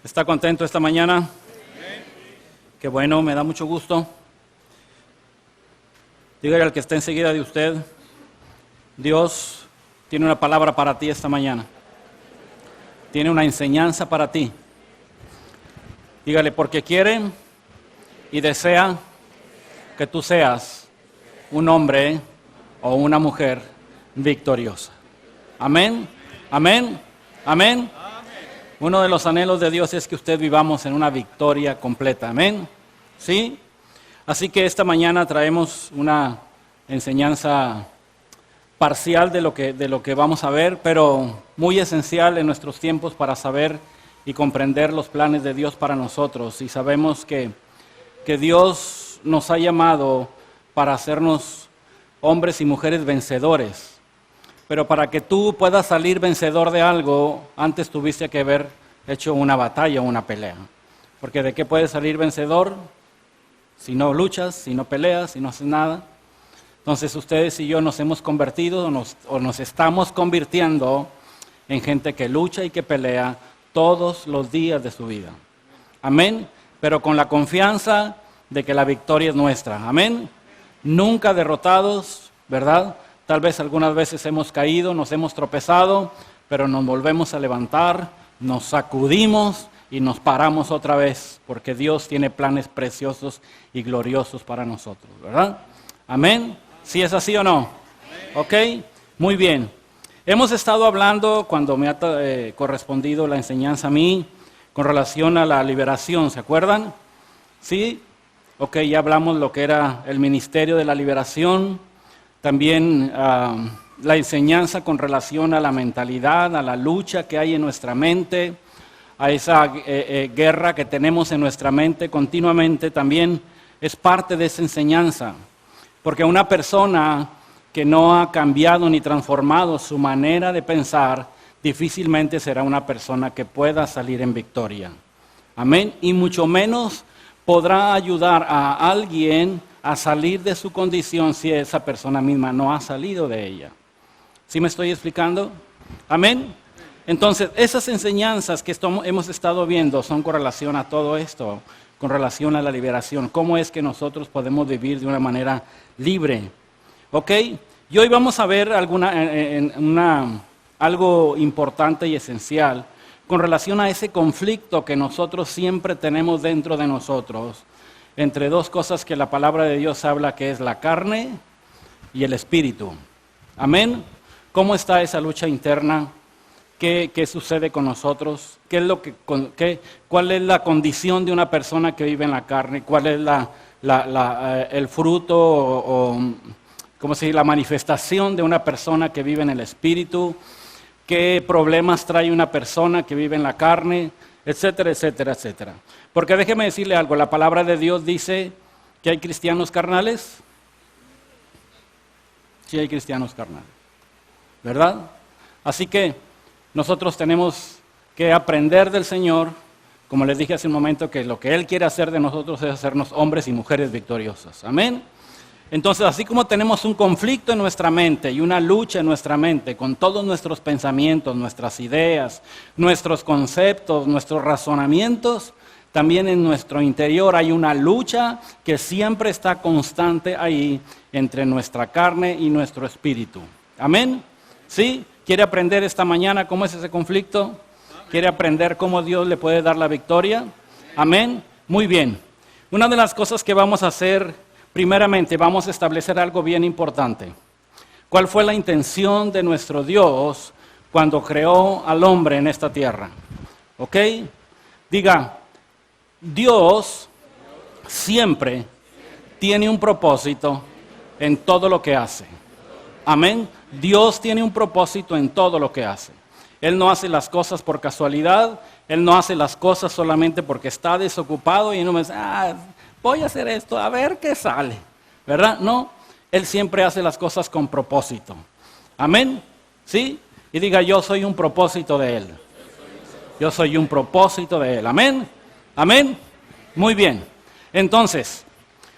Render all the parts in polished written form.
¿Está contento esta mañana? Qué bueno, me da mucho gusto. Dígale al que está enseguida de usted, Dios tiene una palabra para ti esta mañana. Tiene una enseñanza para ti. Dígale, porque quiere y desea que tú seas un hombre o una mujer victoriosa. Amén, amén, amén. Uno de los anhelos de Dios es que usted vivamos en una victoria completa. Amén. ¿Sí? Así que esta mañana traemos una enseñanza parcial de lo que vamos a ver, pero muy esencial en nuestros tiempos para saber y comprender los planes de Dios para nosotros. Y sabemos que Dios nos ha llamado para hacernos hombres y mujeres vencedores. Pero para que tú puedas salir vencedor de algo, antes tuviste que haber hecho una batalla o una pelea. Porque ¿de qué puedes salir vencedor? Si no luchas, si no peleas, si no haces nada. Entonces ustedes y yo nos hemos convertido o nos estamos convirtiendo en gente que lucha y que pelea todos los días de su vida. Amén. Pero con la confianza de que la victoria es nuestra. Amén. Nunca derrotados, ¿verdad? Tal vez algunas veces hemos caído, nos hemos tropezado, pero nos volvemos a levantar, nos sacudimos y nos paramos otra vez, porque Dios tiene planes preciosos y gloriosos para nosotros, ¿verdad? Amén. ¿Sí es así o no? ¿Ok? Muy bien. Hemos estado hablando, cuando me ha correspondido la enseñanza a mí, con relación a la liberación, ¿se acuerdan? ¿Sí? Ok, ya hablamos lo que era el ministerio de la liberación. También la enseñanza con relación a la mentalidad, a la lucha que hay en nuestra mente, a esa guerra que tenemos en nuestra mente continuamente, también es parte de esa enseñanza. Porque una persona que no ha cambiado ni transformado su manera de pensar, difícilmente será una persona que pueda salir en victoria. Amén. Y mucho menos podrá ayudar a alguien a salir de su condición si esa persona misma no ha salido de ella. ¿Sí me estoy explicando? Amén. Entonces, esas enseñanzas que hemos estado viendo son con relación a todo esto, con relación a la liberación. ¿Cómo es que nosotros podemos vivir de una manera libre? ¿Ok? Y hoy vamos a ver algo importante y esencial con relación a ese conflicto que nosotros siempre tenemos dentro de nosotros, entre dos cosas que la palabra de Dios habla, que es la carne y el espíritu. Amén. ¿Cómo está esa lucha interna? ¿Qué sucede con nosotros? ¿Cuál es la condición de una persona que vive en la carne? ¿Cuál es el fruto o ¿cómo se dice? La manifestación de una persona que vive en el espíritu? ¿Qué problemas trae una persona que vive en la carne? Etcétera, etcétera, etcétera. Porque déjeme decirle algo, la palabra de Dios dice que hay cristianos carnales. Sí hay cristianos carnales, ¿verdad? Así que nosotros tenemos que aprender del Señor, como les dije hace un momento, que lo que Él quiere hacer de nosotros es hacernos hombres y mujeres victoriosos. Amén. Entonces, así como tenemos un conflicto en nuestra mente y una lucha en nuestra mente con todos nuestros pensamientos, nuestras ideas, nuestros conceptos, nuestros razonamientos, también en nuestro interior hay una lucha que siempre está constante ahí entre nuestra carne y nuestro espíritu. ¿Amén? ¿Sí? ¿Quiere aprender esta mañana cómo es ese conflicto? ¿Quiere aprender cómo Dios le puede dar la victoria? ¿Amén? Muy bien. Una de las cosas que vamos a hacer, primeramente, vamos a establecer algo bien importante. ¿Cuál fue la intención de nuestro Dios cuando creó al hombre en esta tierra? ¿Ok? Diga, Dios siempre tiene un propósito en todo lo que hace. Amén. Dios tiene un propósito en todo lo que hace. Él no hace las cosas por casualidad. Él no hace las cosas solamente porque está desocupado y no me dice, voy a hacer esto, a ver qué sale, ¿verdad? No, Él siempre hace las cosas con propósito. Amén, ¿sí? Y diga, yo soy un propósito de Él. Yo soy un propósito de Él, amén, amén. Muy bien, entonces,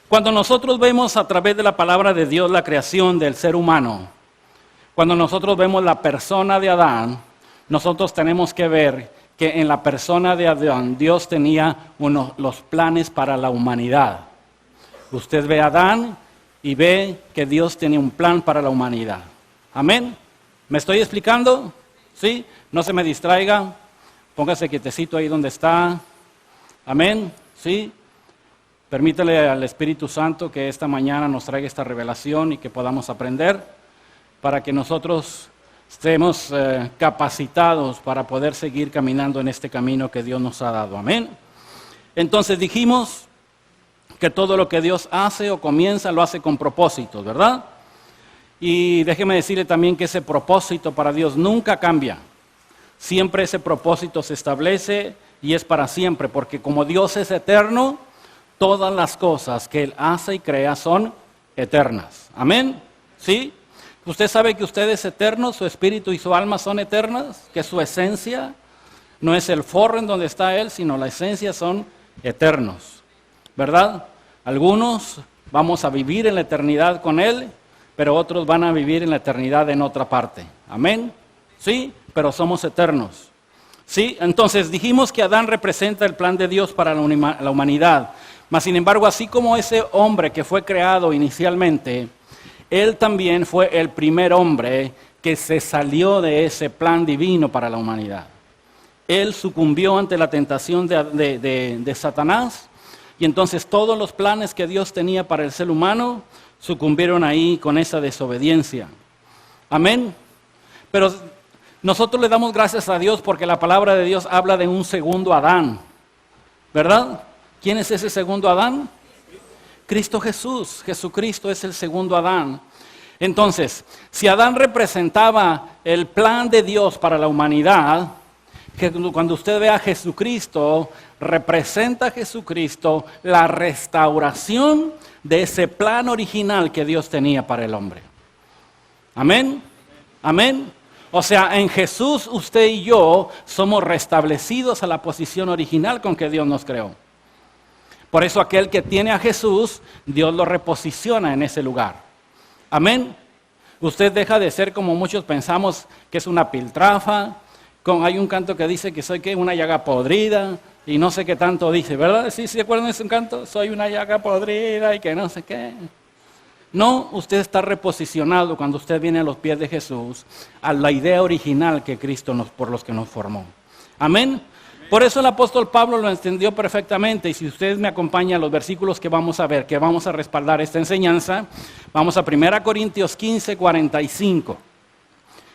cuando nosotros vemos a través de la palabra de Dios la creación del ser humano, cuando nosotros vemos la persona de Adán, nosotros tenemos que ver que en la persona de Adán Dios tenía los planes para la humanidad. Usted ve a Adán y ve que Dios tenía un plan para la humanidad. Amén. ¿Me estoy explicando? ¿Sí? No se me distraiga. Póngase quietecito ahí donde está. Amén. ¿Sí? Permítale al Espíritu Santo que esta mañana nos traiga esta revelación y que podamos aprender para que nosotros estemos capacitados para poder seguir caminando en este camino que Dios nos ha dado. Amén. Entonces dijimos que todo lo que Dios hace o comienza lo hace con propósitos, ¿verdad? Y déjeme decirle también que ese propósito para Dios nunca cambia. Siempre ese propósito se establece y es para siempre, porque como Dios es eterno, todas las cosas que Él hace y crea son eternas. Amén. ¿Sí? Usted sabe que usted es eterno, su espíritu y su alma son eternas, que su esencia no es el forro en donde está Él, sino la esencia son eternos. ¿Verdad? Algunos vamos a vivir en la eternidad con Él, pero otros van a vivir en la eternidad en otra parte. Amén. Sí, pero somos eternos. Sí, entonces dijimos que Adán representa el plan de Dios para la humanidad. Mas sin embargo, así como ese hombre que fue creado inicialmente, él también fue el primer hombre que se salió de ese plan divino para la humanidad. Él sucumbió ante la tentación de Satanás, y entonces todos los planes que Dios tenía para el ser humano sucumbieron ahí con esa desobediencia. Amén. Pero nosotros le damos gracias a Dios porque la palabra de Dios habla de un segundo Adán, ¿verdad? ¿Quién es ese segundo Adán? Cristo Jesús. Jesucristo es el segundo Adán. Entonces, si Adán representaba el plan de Dios para la humanidad, que cuando usted ve a Jesucristo, representa a Jesucristo la restauración de ese plan original que Dios tenía para el hombre. Amén. Amén. O sea, en Jesús usted y yo somos restablecidos a la posición original con que Dios nos creó. Por eso aquel que tiene a Jesús, Dios lo reposiciona en ese lugar. Amén. Usted deja de ser como muchos pensamos que es una piltrafa. Hay un canto que dice que soy una llaga podrida y no sé qué tanto dice, ¿verdad? ¿Sí se acuerdan de ese canto? Soy una llaga podrida y que no sé qué. No, usted está reposicionado cuando usted viene a los pies de Jesús a la idea original que Cristo por los que nos formó. Amén. Por eso el apóstol Pablo lo entendió perfectamente, y si usted me acompaña a los versículos que vamos a ver, que vamos a respaldar esta enseñanza, vamos a 1 Corintios 15, 45.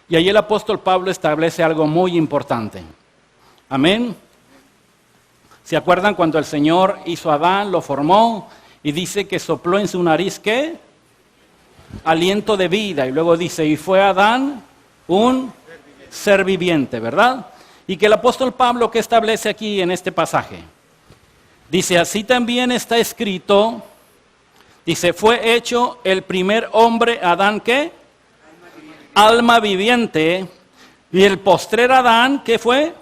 Y ahí el apóstol Pablo establece algo muy importante. Amén. ¿Se acuerdan cuando el Señor hizo a Adán, lo formó, y dice que sopló en su nariz, ¿qué? Aliento de vida, y luego dice, y fue Adán un ser viviente, ¿verdad? Y que el apóstol Pablo, ¿qué establece aquí en este pasaje? Dice, así también está escrito, dice, fue hecho el primer hombre, Adán, ¿qué? Alma viviente, y el postrer Adán, ¿qué fue?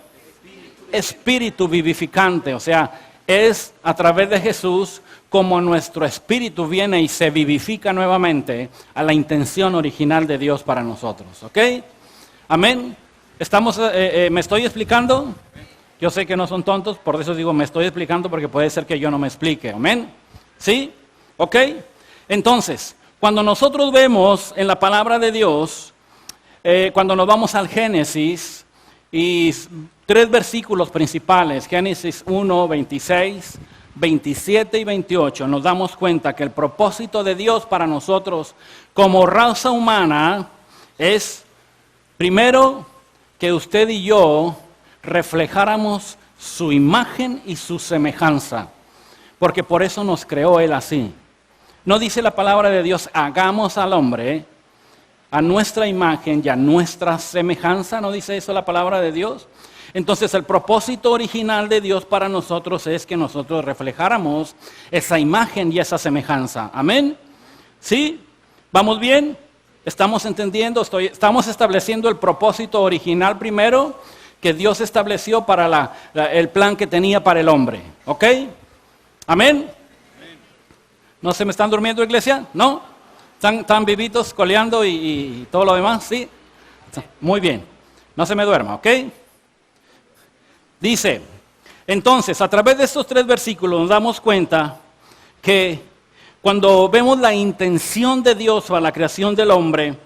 Espíritu vivificante, o sea, es a través de Jesús como nuestro espíritu viene y se vivifica nuevamente a la intención original de Dios para nosotros, ¿ok? Amén. ¿Me estoy explicando? Yo sé que no son tontos, por eso digo me estoy explicando porque puede ser que yo no me explique, amén. ¿Sí? ¿Ok? Entonces, cuando nosotros vemos en la palabra de Dios, cuando nos vamos al Génesis, y 3 versículos principales, Génesis 1, 26, 27 y 28, nos damos cuenta que el propósito de Dios para nosotros como raza humana es, primero, que usted y yo reflejáramos su imagen y su semejanza, porque por eso nos creó Él así. No dice la palabra de Dios, hagamos al hombre a nuestra imagen y a nuestra semejanza, ¿no dice eso la palabra de Dios? Entonces el propósito original de Dios para nosotros es que nosotros reflejáramos esa imagen y esa semejanza. ¿Amén? ¿Sí? ¿Vamos bien? ¿Estamos entendiendo? Estamos estableciendo el propósito original primero que Dios estableció para el plan que tenía para el hombre. ¿Ok? ¿Amén? ¿No se me están durmiendo, iglesia? ¿No? ¿Están vivitos, coleando y todo lo demás? ¿Sí? Muy bien. No se me duerma, ¿ok? Dice, entonces, a través de estos 3 versículos nos damos cuenta que cuando vemos la intención de Dios para la creación del hombre,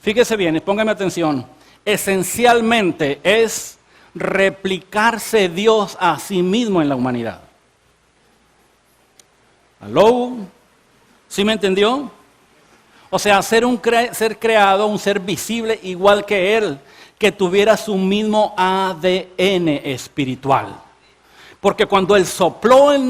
fíjese bien, póngame atención, esencialmente es replicarse Dios a sí mismo en la humanidad. ¿Aló? ¿Sí me entendió? O sea, ser creado, un ser visible igual que Él, que tuviera su mismo ADN espiritual. Porque cuando Él sopló en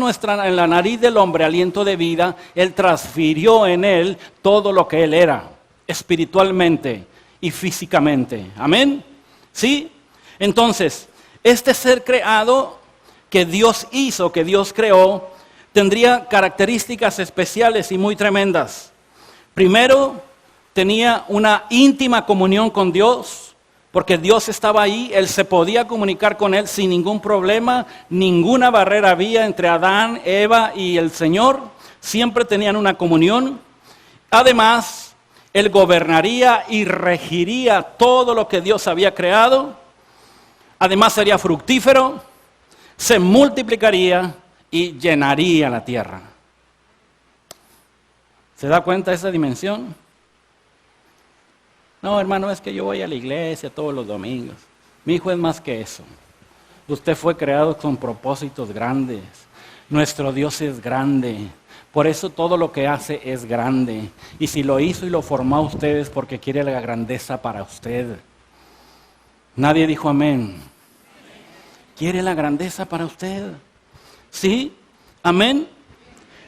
la nariz del hombre aliento de vida, Él transfirió en él todo lo que él era, espiritualmente y físicamente. ¿Amén? ¿Sí? Entonces, este ser creado que Dios hizo, que Dios creó, tendría características especiales y muy tremendas. Primero, tenía una íntima comunión con Dios. Porque Dios estaba ahí, Él se podía comunicar con Él sin ningún problema, ninguna barrera había entre Adán, Eva y el Señor, siempre tenían una comunión. Además, Él gobernaría y regiría todo lo que Dios había creado. Además, sería fructífero, se multiplicaría y llenaría la tierra. ¿Se da cuenta de esa dimensión? No, hermano, es que yo voy a la iglesia todos los domingos. Mi hijo es más que eso. Usted fue creado con propósitos grandes. Nuestro Dios es grande. Por eso todo lo que hace es grande. Y si lo hizo y lo formó a ustedes porque quiere la grandeza para usted. Nadie dijo amén. Quiere la grandeza para usted. ¿Sí? Amén.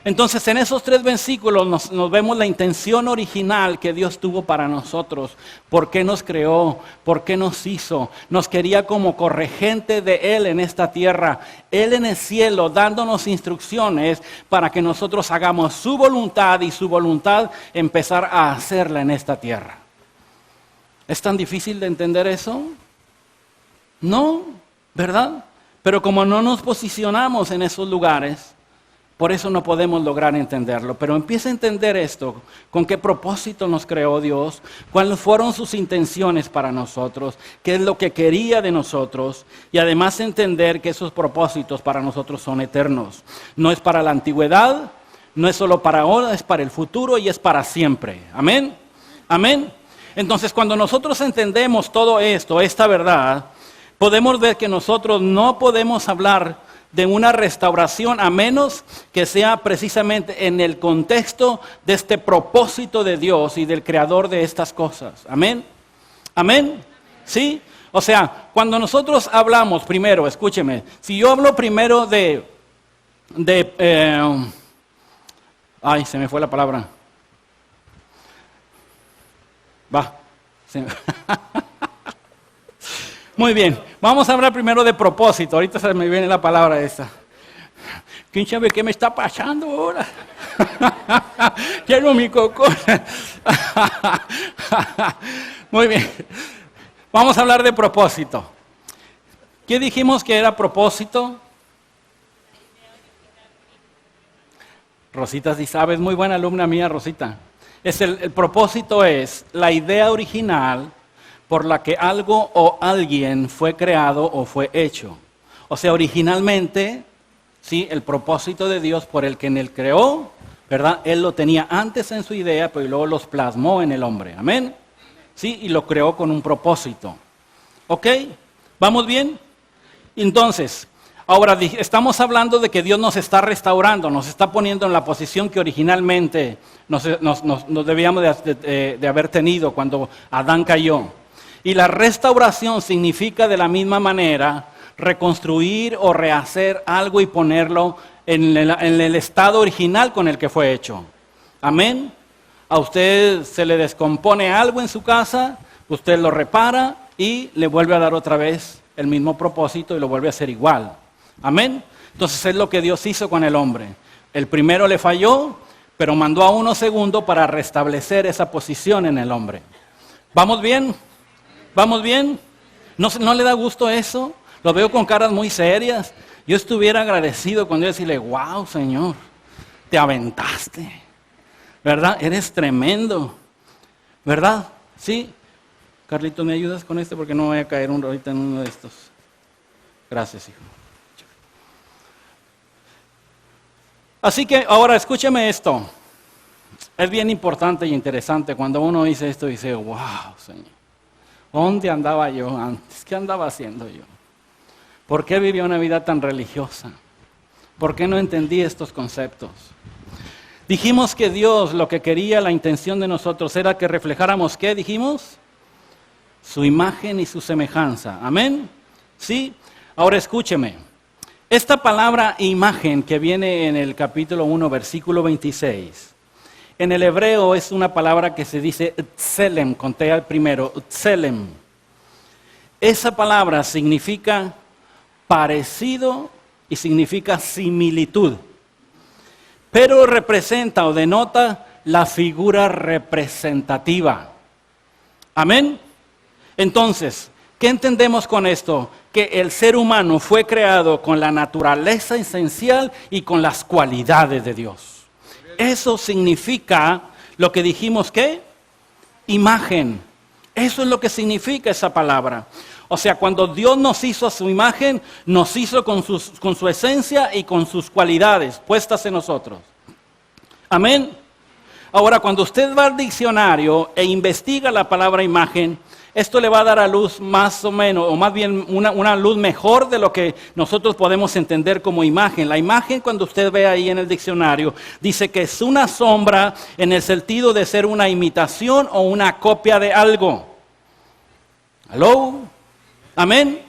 Entonces en esos 3 versículos nos vemos la intención original que Dios tuvo para nosotros. ¿Por qué nos creó? ¿Por qué nos hizo? Nos quería como corregente de Él en esta tierra. Él en el cielo dándonos instrucciones para que nosotros hagamos su voluntad y su voluntad empezar a hacerla en esta tierra. ¿Es tan difícil de entender eso? No, ¿verdad? Pero como no nos posicionamos en esos lugares, por eso no podemos lograr entenderlo. Pero empieza a entender esto, con qué propósito nos creó Dios, cuáles fueron sus intenciones para nosotros, qué es lo que quería de nosotros, y además entender que esos propósitos para nosotros son eternos. No es para la antigüedad, no es solo para ahora, es para el futuro y es para siempre. Amén. Amén. Entonces cuando nosotros entendemos todo esto, esta verdad, podemos ver que nosotros no podemos hablar de una restauración a menos que sea precisamente en el contexto de este propósito de Dios y del creador de estas cosas. Amén. Amén. ¿Sí? O sea, cuando nosotros hablamos primero, escúcheme, si yo hablo primero ay, se me fue la palabra. Muy bien, vamos a hablar primero de propósito. Ahorita se me viene la palabra esa. ¿Quién sabe qué me está pasando ahora? Quiero mi coco. Muy bien, vamos a hablar de propósito. ¿Qué dijimos que era propósito? Rosita, si sabes, muy buena alumna mía, Rosita. El propósito es la idea original por la que algo o alguien fue creado o fue hecho. O sea, originalmente, sí, el propósito de Dios por el que en él creó, ¿verdad? Él lo tenía antes en su idea, pero luego los plasmó en el hombre. Amén. Sí, y lo creó con un propósito. ¿Ok? ¿Vamos bien? Entonces, ahora estamos hablando de que Dios nos está restaurando, nos está poniendo en la posición que originalmente nos debíamos de haber tenido cuando Adán cayó. Y la restauración significa de la misma manera reconstruir o rehacer algo y ponerlo en el estado original con el que fue hecho. Amén. A usted se le descompone algo en su casa, usted lo repara y le vuelve a dar otra vez el mismo propósito y lo vuelve a hacer igual. Amén. Entonces es lo que Dios hizo con el hombre. El primero le falló, pero mandó a uno segundo para restablecer esa posición en el hombre. ¿Vamos bien? ¿Vamos bien? ¿No le da gusto eso? Lo veo con caras muy serias. Yo estuviera agradecido con Dios y decirle, wow, Señor, te aventaste. ¿Verdad? Eres tremendo. ¿Verdad? ¿Sí? Carlitos, ¿me ayudas con este? Porque no voy a caer ahorita en uno de estos. Gracias, hijo. Así que ahora escúcheme esto. Es bien importante y interesante cuando uno dice esto y dice, wow, Señor, ¿dónde andaba yo antes? ¿Qué andaba haciendo yo? ¿Por qué vivía una vida tan religiosa? ¿Por qué no entendí estos conceptos? Dijimos que Dios lo que quería, la intención de nosotros era que reflejáramos, ¿qué dijimos? Su imagen y su semejanza. ¿Amén? ¿Sí? Ahora escúcheme. Esta palabra imagen que viene en el capítulo 1, versículo 26, en el hebreo es una palabra que se dice tselem, conté al primero, tselem. Esa palabra significa parecido y significa similitud, pero representa o denota la figura representativa. ¿Amén? Entonces, ¿qué entendemos con esto? Que el ser humano fue creado con la naturaleza esencial y con las cualidades de Dios. Eso significa lo que dijimos, ¿qué? Imagen. Eso es lo que significa esa palabra. O sea, cuando Dios nos hizo a su imagen, nos hizo con su esencia y con sus cualidades puestas en nosotros. Amén. Ahora, cuando usted va al diccionario e investiga la palabra imagen, esto le va a dar a luz más o menos, o más bien una luz mejor de lo que nosotros podemos entender como imagen. La imagen, cuando usted ve ahí en el diccionario, dice que es una sombra en el sentido de ser una imitación o una copia de algo. ¿Aló? Amén.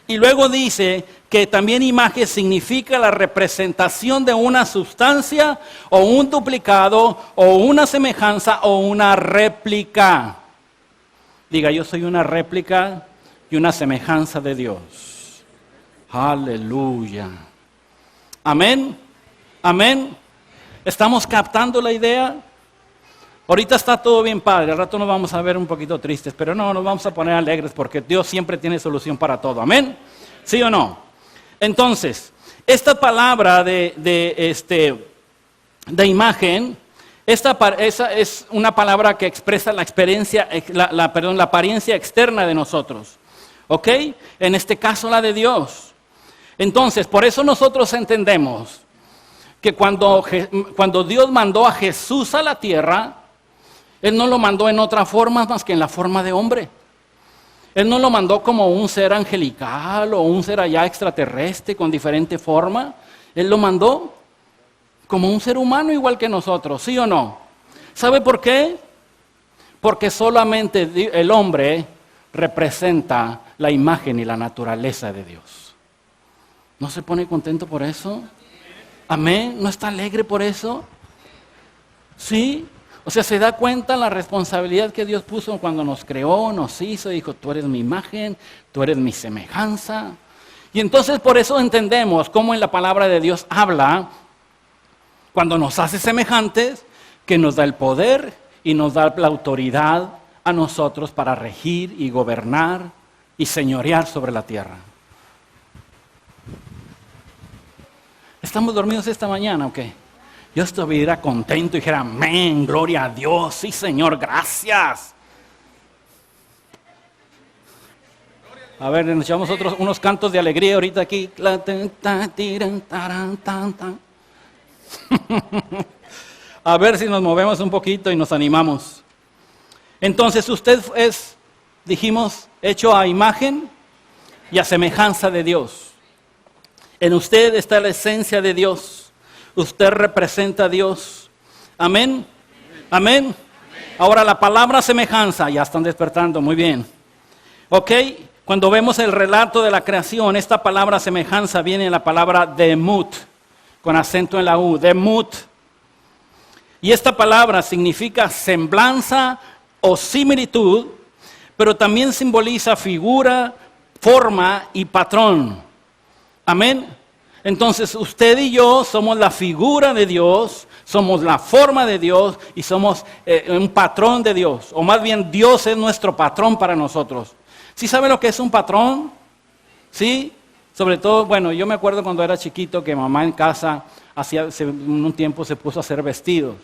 Y luego dice que también imagen significa la representación de una sustancia o un duplicado o una semejanza o una réplica. Diga, yo soy una réplica y una semejanza de Dios. Aleluya. Amén. Amén. ¿Estamos captando la idea? Ahorita está todo bien padre, al rato nos vamos a ver un poquito tristes, pero no, nos vamos a poner alegres porque Dios siempre tiene solución para todo. Amén. ¿Sí o no? Entonces, esta palabra de imagen, esa es una palabra que expresa la experiencia, la apariencia externa de nosotros. ¿Ok? En este caso la de Dios. Entonces, por eso nosotros entendemos que cuando Dios mandó a Jesús a la tierra, Él no lo mandó en otra forma más que en la forma de hombre. Él no lo mandó como un ser angelical o un ser allá extraterrestre con diferente forma. Él lo mandó como un ser humano igual que nosotros, ¿sí o no? ¿Sabe por qué? Porque solamente el hombre representa la imagen y la naturaleza de Dios. ¿No se pone contento por eso? ¿Amén? ¿No está alegre por eso? ¿Sí? O sea, se da cuenta la responsabilidad que Dios puso cuando nos creó, nos hizo, dijo, tú eres mi imagen, tú eres mi semejanza. Y entonces por eso entendemos cómo en la palabra de Dios habla, cuando nos hace semejantes, que nos da el poder y nos da la autoridad a nosotros para regir y gobernar y señorear sobre la tierra. ¿Estamos dormidos esta mañana o qué? Yo estuviera contento y dijera, amén, gloria a Dios, sí Señor, gracias. A ver, nos echamos unos cantos de alegría ahorita aquí. A ver si nos movemos un poquito y nos animamos. Entonces usted es, dijimos, hecho a imagen y a semejanza de Dios. En usted está la esencia de Dios. Usted representa a Dios. Amén. Amén. Ahora la palabra semejanza, ya están despertando, muy bien. Ok, cuando vemos el relato de la creación, esta palabra semejanza viene de la palabra demut, con acento en la U, demut. Y esta palabra significa semblanza o similitud, pero también simboliza figura, forma y patrón. Amén. Entonces usted y yo somos la figura de Dios, somos la forma de Dios y somos un patrón de Dios. O más bien Dios es nuestro patrón para nosotros. ¿Sí sabe lo que es un patrón? ¿Sí? Sobre todo, bueno, yo me acuerdo cuando era chiquito que mamá en casa un tiempo se puso a hacer vestidos.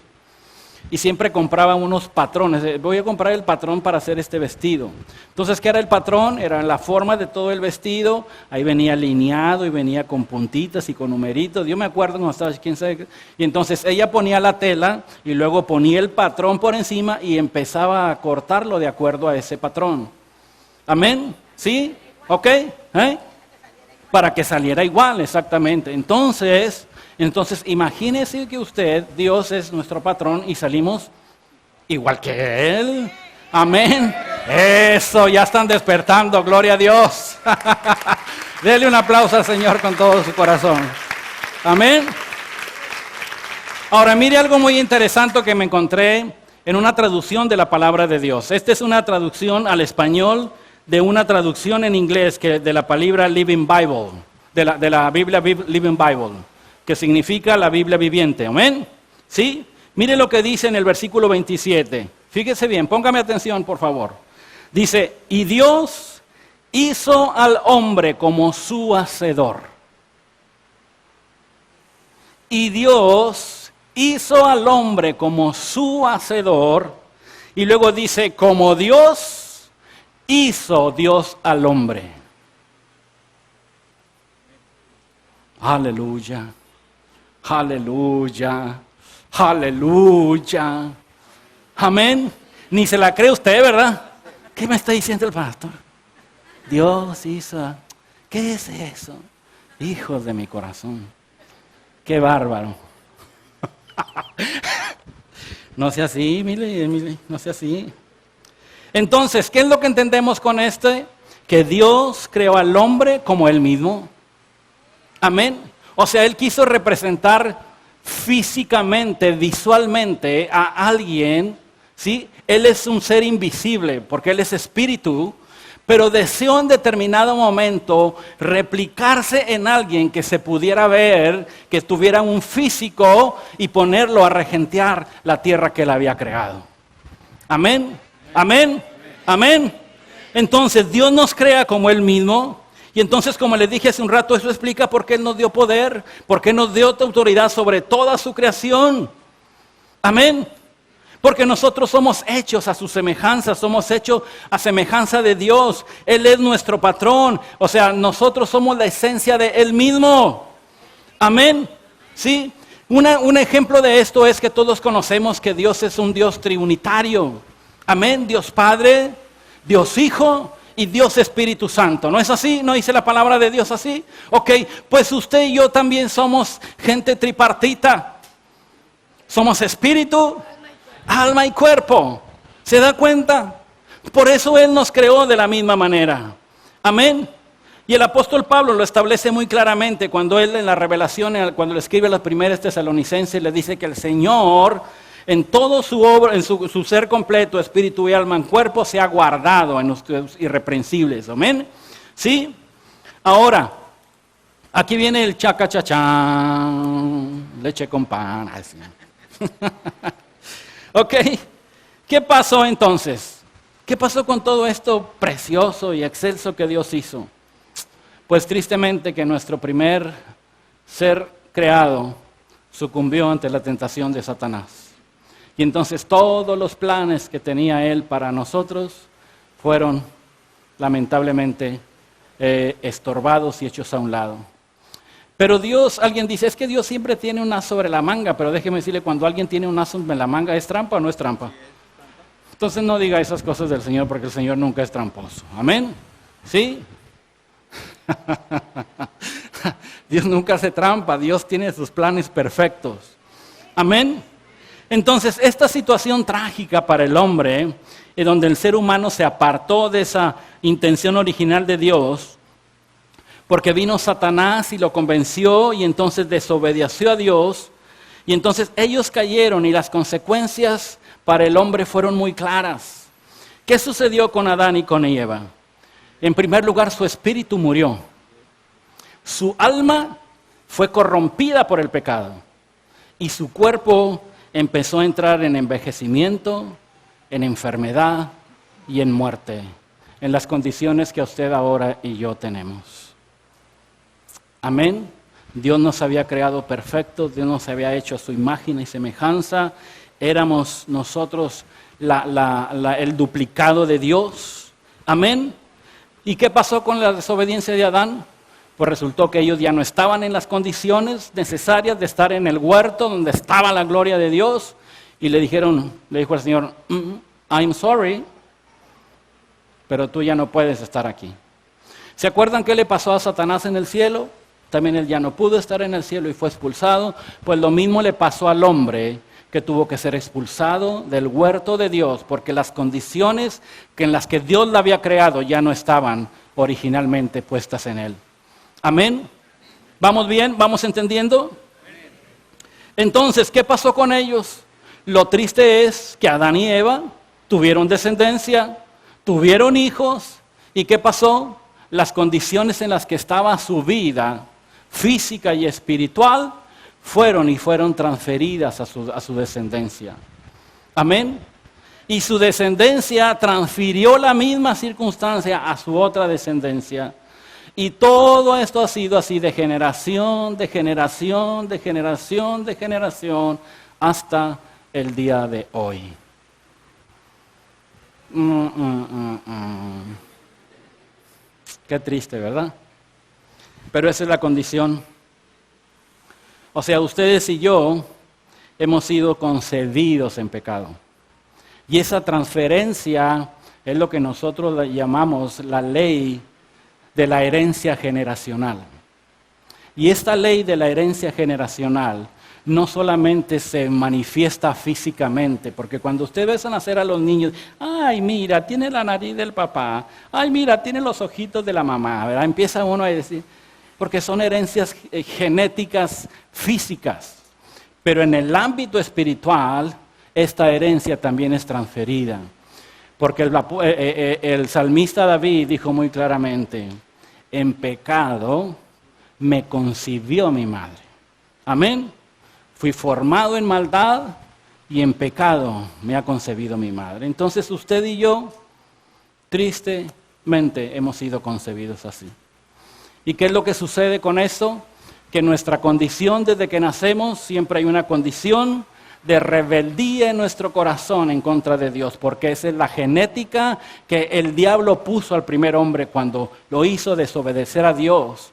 y siempre compraba unos patrones. Voy a comprar el patrón para hacer este vestido. Entonces, ¿qué era el patrón? Era la forma de todo el vestido. Ahí venía alineado y venía con puntitas y con numeritos. Yo me acuerdo cuando estaba, quién sabe. Y entonces ella ponía la tela y luego ponía el patrón por encima y empezaba a cortarlo de acuerdo a ese patrón. ¿Amén? ¿Sí? ¿Ok? Para que saliera igual, exactamente. Entonces, imagínese que usted, Dios es nuestro patrón y salimos igual que Él. Amén. Eso, ya están despertando, gloria a Dios. Dele un aplauso al Señor con todo su corazón. Amén. Ahora, mire algo muy interesante que me encontré en una traducción de la palabra de Dios. Esta es una traducción al español de una traducción en inglés de la palabra Living Bible, de la Biblia Living Bible, que significa la Biblia viviente. ¿Amén? ¿Sí? Mire lo que dice en el versículo 27. Fíjese bien, póngame atención, por favor. Dice, y Dios hizo al hombre como su hacedor. Y Dios hizo al hombre como su hacedor. Y luego dice, como Dios hizo Dios al hombre. Aleluya, aleluya, aleluya. Amén. Ni se la cree usted, ¿verdad? ¿Qué me está diciendo el pastor? Dios hizo. ¿Qué es eso? Hijos de mi corazón. Qué bárbaro. No sea así, mire, no sea así. Entonces, ¿qué es lo que entendemos con este? Que Dios creó al hombre como Él mismo. Amén. O sea, Él quiso representar físicamente, visualmente a alguien, ¿sí? Él es un ser invisible porque Él es espíritu, pero deseó en determinado momento replicarse en alguien que se pudiera ver, que tuviera un físico y ponerlo a regentear la tierra que Él había creado. Amén, amén, amén. Entonces Dios nos crea como Él mismo. Y entonces, como les dije hace un rato, eso explica por qué Él nos dio poder, por qué nos dio autoridad sobre toda su creación. Amén. Porque nosotros somos hechos a su semejanza, somos hechos a semejanza de Dios. Él es nuestro patrón, o sea, nosotros somos la esencia de Él mismo. Amén. ¿Sí? Un ejemplo de esto es que todos conocemos que Dios es un Dios trinitario. Amén. Dios Padre, Dios Hijo y Dios Espíritu Santo. ¿No es así? ¿No dice la palabra de Dios así? Ok, pues usted y yo también somos gente tripartita. Somos espíritu, alma y cuerpo. ¿Se da cuenta? Por eso Él nos creó de la misma manera. Amén. Y el apóstol Pablo lo establece muy claramente cuando él en la revelación, cuando le escribe a los primeros tesalonicenses, le dice que el Señor en todo su obra, en su ser completo, espíritu y alma en cuerpo, se ha guardado en los irreprensibles. Amén. ¿Sí? Ahora, aquí viene el chacachachán, leche con pan. Así. Ok, ¿qué pasó entonces? ¿Qué pasó con todo esto precioso y excelso que Dios hizo? Pues tristemente que nuestro primer ser creado sucumbió ante la tentación de Satanás. Y entonces todos los planes que tenía Él para nosotros fueron lamentablemente estorbados y hechos a un lado. Pero Dios, alguien dice, es que Dios siempre tiene un as sobre la manga, pero déjeme decirle, cuando alguien tiene un as sobre la manga, ¿es trampa o no es trampa? Entonces no diga esas cosas del Señor, porque el Señor nunca es tramposo. ¿Amén? ¿Sí? Dios nunca hace trampa, Dios tiene sus planes perfectos. Amén. Entonces, esta situación trágica para el hombre, en donde el ser humano se apartó de esa intención original de Dios, porque vino Satanás y lo convenció y entonces desobedeció a Dios, y entonces ellos cayeron y las consecuencias para el hombre fueron muy claras. ¿Qué sucedió con Adán y con Eva? En primer lugar, su espíritu murió. Su alma fue corrompida por el pecado y su cuerpo empezó a entrar en envejecimiento, en enfermedad y en muerte, en las condiciones que usted ahora y yo tenemos. Amén. Dios nos había creado perfectos, Dios nos había hecho a su imagen y semejanza, éramos nosotros el duplicado de Dios. Amén. ¿Y qué pasó con la desobediencia de Adán? Pues resultó que ellos ya no estaban en las condiciones necesarias de estar en el huerto donde estaba la gloria de Dios. Y le dijo al Señor, I'm sorry, pero tú ya no puedes estar aquí. ¿Se acuerdan qué le pasó a Satanás en el cielo? También él ya no pudo estar en el cielo y fue expulsado. Pues lo mismo le pasó al hombre, que tuvo que ser expulsado del huerto de Dios, porque las condiciones en las que Dios la había creado ya no estaban originalmente puestas en él. Amén. ¿Vamos bien? ¿Vamos entendiendo? Entonces, ¿qué pasó con ellos? Lo triste es que Adán y Eva tuvieron descendencia, tuvieron hijos, ¿y qué pasó? Las condiciones en las que estaba su vida física y espiritual fueron transferidas a su descendencia. Amén. Y su descendencia transfirió la misma circunstancia a su otra descendencia. Y todo esto ha sido así de generación, de generación, de generación, de generación, hasta el día de hoy. Qué triste, ¿verdad? Pero esa es la condición. O sea, ustedes y yo hemos sido concebidos en pecado. Y esa transferencia es lo que nosotros llamamos la ley de la herencia generacional. Y esta ley de la herencia generacional no solamente se manifiesta físicamente, porque cuando ustedes ven a nacer a los niños, ay, mira, tiene la nariz del papá, ay, mira, tiene los ojitos de la mamá, ¿verdad? Empieza uno a decir, porque son herencias genéticas físicas, pero en el ámbito espiritual, esta herencia también es transferida, porque el salmista David dijo muy claramente, en pecado me concibió mi madre. Amén. Fui formado en maldad y en pecado me ha concebido mi madre. Entonces usted y yo, tristemente, hemos sido concebidos así. ¿Y qué es lo que sucede con eso? Que nuestra condición desde que nacemos, siempre hay una condición de rebeldía en nuestro corazón en contra de Dios, porque esa es la genética que el diablo puso al primer hombre cuando lo hizo desobedecer a Dios.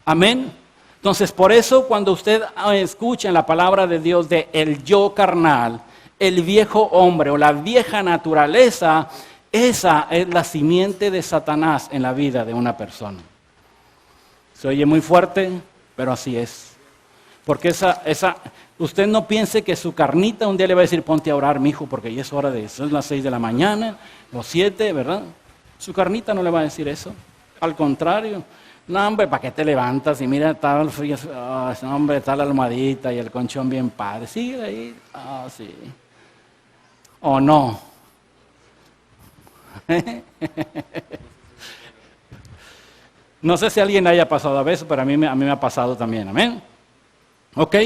Amén. Entonces, por eso cuando usted escucha en la palabra de Dios de el yo carnal, el viejo hombre o la vieja naturaleza, esa es la simiente de Satanás en la vida de una persona. Se oye muy fuerte, pero así es. Porque usted no piense que su carnita un día le va a decir, ponte a orar, mijo, porque ya es hora de eso, es las 6 de la mañana, los 7, ¿verdad? Su carnita no le va a decir eso. Al contrario. No, hombre, ¿para qué te levantas? Y mira, está la almohadita y el colchón bien padre. Sigue ahí. Sí. ¿O no? No sé si alguien haya pasado a veces, pero a mí me ha pasado también. Amén. ¿Ok?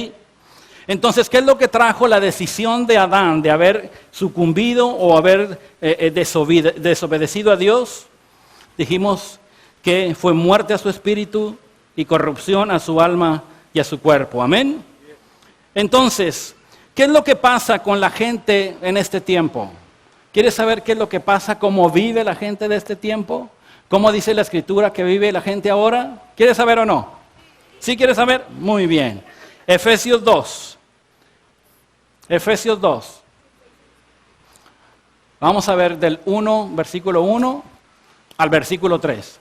Entonces, ¿qué es lo que trajo la decisión de Adán de haber sucumbido o haber desobedecido a Dios? Dijimos que fue muerte a su espíritu y corrupción a su alma y a su cuerpo. Amén. Entonces, ¿qué es lo que pasa con la gente en este tiempo? ¿Quieres saber qué es lo que pasa, cómo vive la gente de este tiempo? ¿Cómo dice la Escritura que vive la gente ahora? ¿Quieres saber o no? ¿Sí quieres saber? Muy bien. Efesios 2. Efesios 2. Vamos a ver del versículo 1 al versículo 3.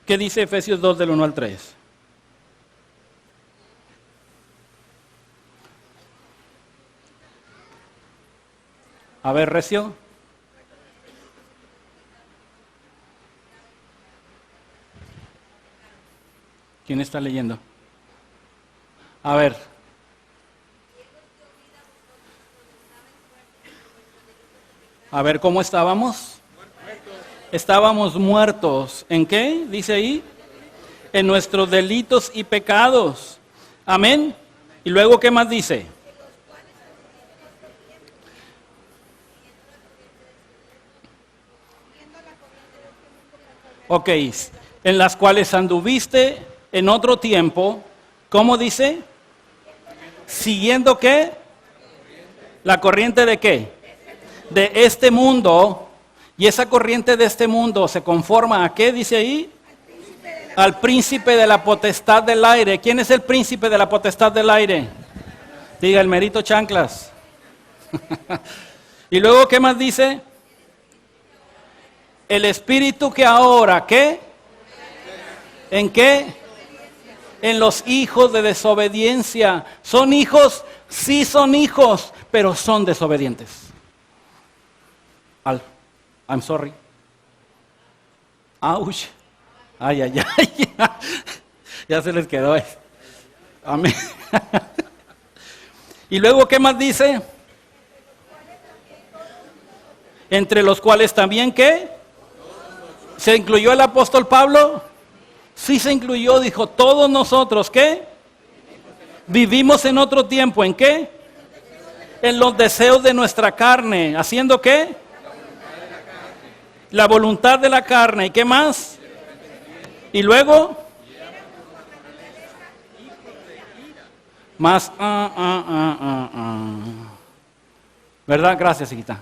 ¿Qué dice Efesios 2 del 1 al 3? A ver, Recio. ¿Quién está leyendo? A ver. A ver, ¿cómo estábamos? Estábamos muertos. ¿En qué? Dice ahí. En nuestros delitos y pecados. Amén. Y luego, ¿qué más dice? Ok, en las cuales anduviste en otro tiempo, ¿cómo dice? Siguiendo ¿qué? La corriente de ¿qué? De este mundo. Y esa corriente de este mundo se conforma ¿a qué dice ahí? Al príncipe de la potestad del aire. ¿Quién es el príncipe de la potestad del aire? Diga el merito chanclas. Y luego, ¿qué más dice? El espíritu que ahora, ¿qué? ¿En qué? En los hijos de desobediencia. ¿Son hijos? Sí son hijos, pero son desobedientes. I'm sorry. Ouch. Ay, ay, ay. Ya se les quedó. Amén. Y luego, ¿qué más dice? Entre los cuales también, ¿qué? ¿Se incluyó el apóstol Pablo? Sí se incluyó, dijo, todos nosotros, ¿qué? Vivimos en otro tiempo, ¿en qué? En los deseos de nuestra carne, ¿haciendo qué? La voluntad de la carne, ¿y qué más? Y luego, más, ¿verdad? Gracias, hijita.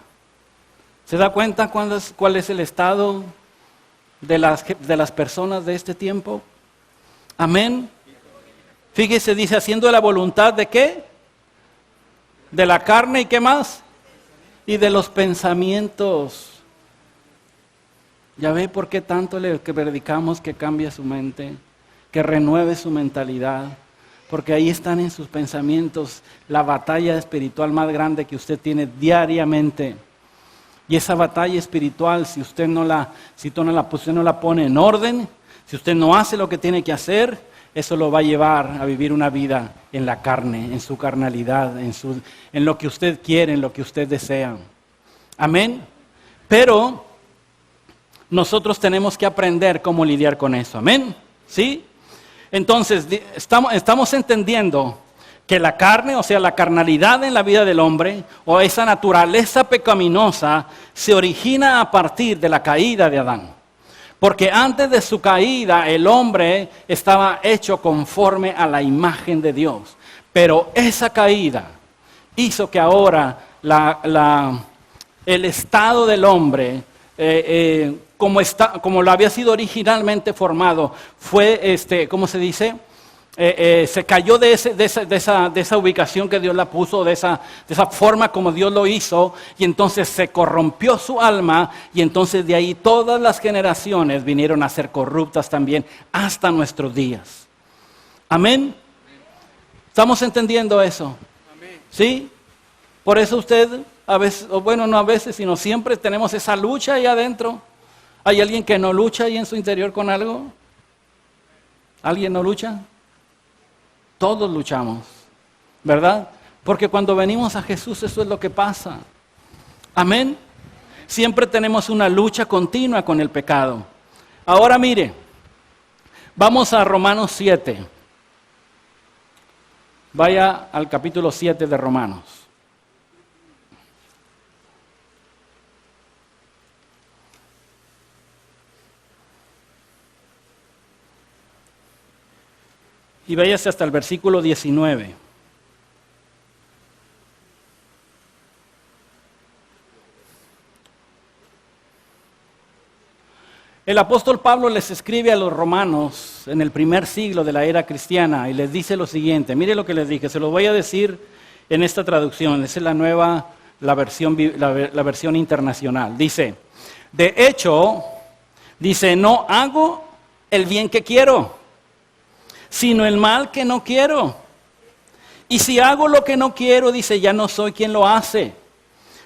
¿Se da cuenta cuál es el estado de las personas de este tiempo? Amén. Fíjese, dice, haciendo la voluntad de ¿qué? De la carne, ¿y qué más? Y de los pensamientos. ¿Ya ve por qué tanto le predicamos que cambie su mente? Que renueve su mentalidad. Porque ahí están en sus pensamientos la batalla espiritual más grande que usted tiene diariamente. Y esa batalla espiritual, si usted no la pone en orden, si usted no hace lo que tiene que hacer, eso lo va a llevar a vivir una vida en la carne, en su carnalidad, en lo que usted quiere, en lo que usted desea. Amén. Pero nosotros tenemos que aprender cómo lidiar con eso. Amén. ¿Sí? Entonces, estamos entendiendo que la carne, o sea, la carnalidad en la vida del hombre, o esa naturaleza pecaminosa, se origina a partir de la caída de Adán. Porque antes de su caída, el hombre estaba hecho conforme a la imagen de Dios. Pero esa caída hizo que ahora el estado del hombre, como lo había sido originalmente formado, fue, ¿cómo se dice? Se cayó de esa ubicación que Dios la puso, de esa forma como Dios lo hizo, y entonces se corrompió su alma, y entonces de ahí todas las generaciones vinieron a ser corruptas también hasta nuestros días. Amén. ¿Estamos entendiendo eso? ¿Sí? Por eso usted a veces, o bueno, no a veces, sino siempre tenemos esa lucha ahí adentro. ¿Hay alguien que no lucha ahí en su interior con algo? ¿Alguien no lucha? Todos luchamos, ¿verdad? Porque cuando venimos a Jesús eso es lo que pasa. Amén. Siempre tenemos una lucha continua con el pecado. Ahora mire, vamos a Romanos 7. Vaya al capítulo 7 de Romanos. Y váyase hasta el versículo 19. El apóstol Pablo les escribe a los romanos en el primer siglo de la era cristiana y les dice lo siguiente. Mire lo que les dije, se lo voy a decir en esta traducción. Esa es la versión internacional. Dice, de hecho, dice, no hago el bien que quiero, sino el mal que no quiero. Y si hago lo que no quiero, dice, ya no soy quien lo hace,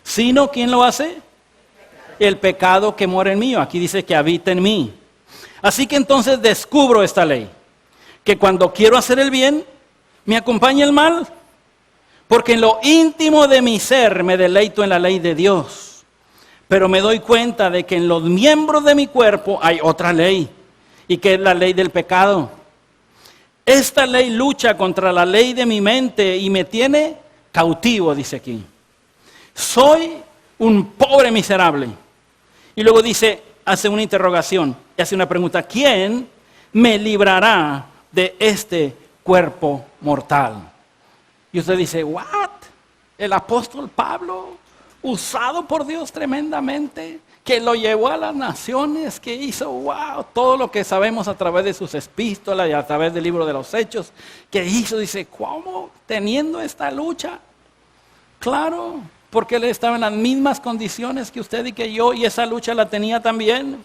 sino quien lo hace, el pecado que mora en mí. Aquí dice que habita en mí. Así que entonces descubro esta ley, que cuando quiero hacer el bien, me acompaña el mal, porque en lo íntimo de mi ser me deleito en la ley de Dios. Pero me doy cuenta de que en los miembros de mi cuerpo hay otra ley, y que es la ley del pecado. Esta ley lucha contra la ley de mi mente y me tiene cautivo, dice aquí. Soy un pobre miserable. Y luego dice, hace una interrogación. y hace una pregunta: ¿quién me librará de este cuerpo mortal? Y usted dice: ¿what? El apóstol Pablo, usado por Dios tremendamente, que lo llevó a las naciones, que hizo, wow, todo lo que sabemos a través de sus epístolas y a través del libro de los Hechos, que hizo, dice, ¿cómo? Teniendo esta lucha. Claro, porque él estaba en las mismas condiciones que usted y que yo, y esa lucha la tenía también.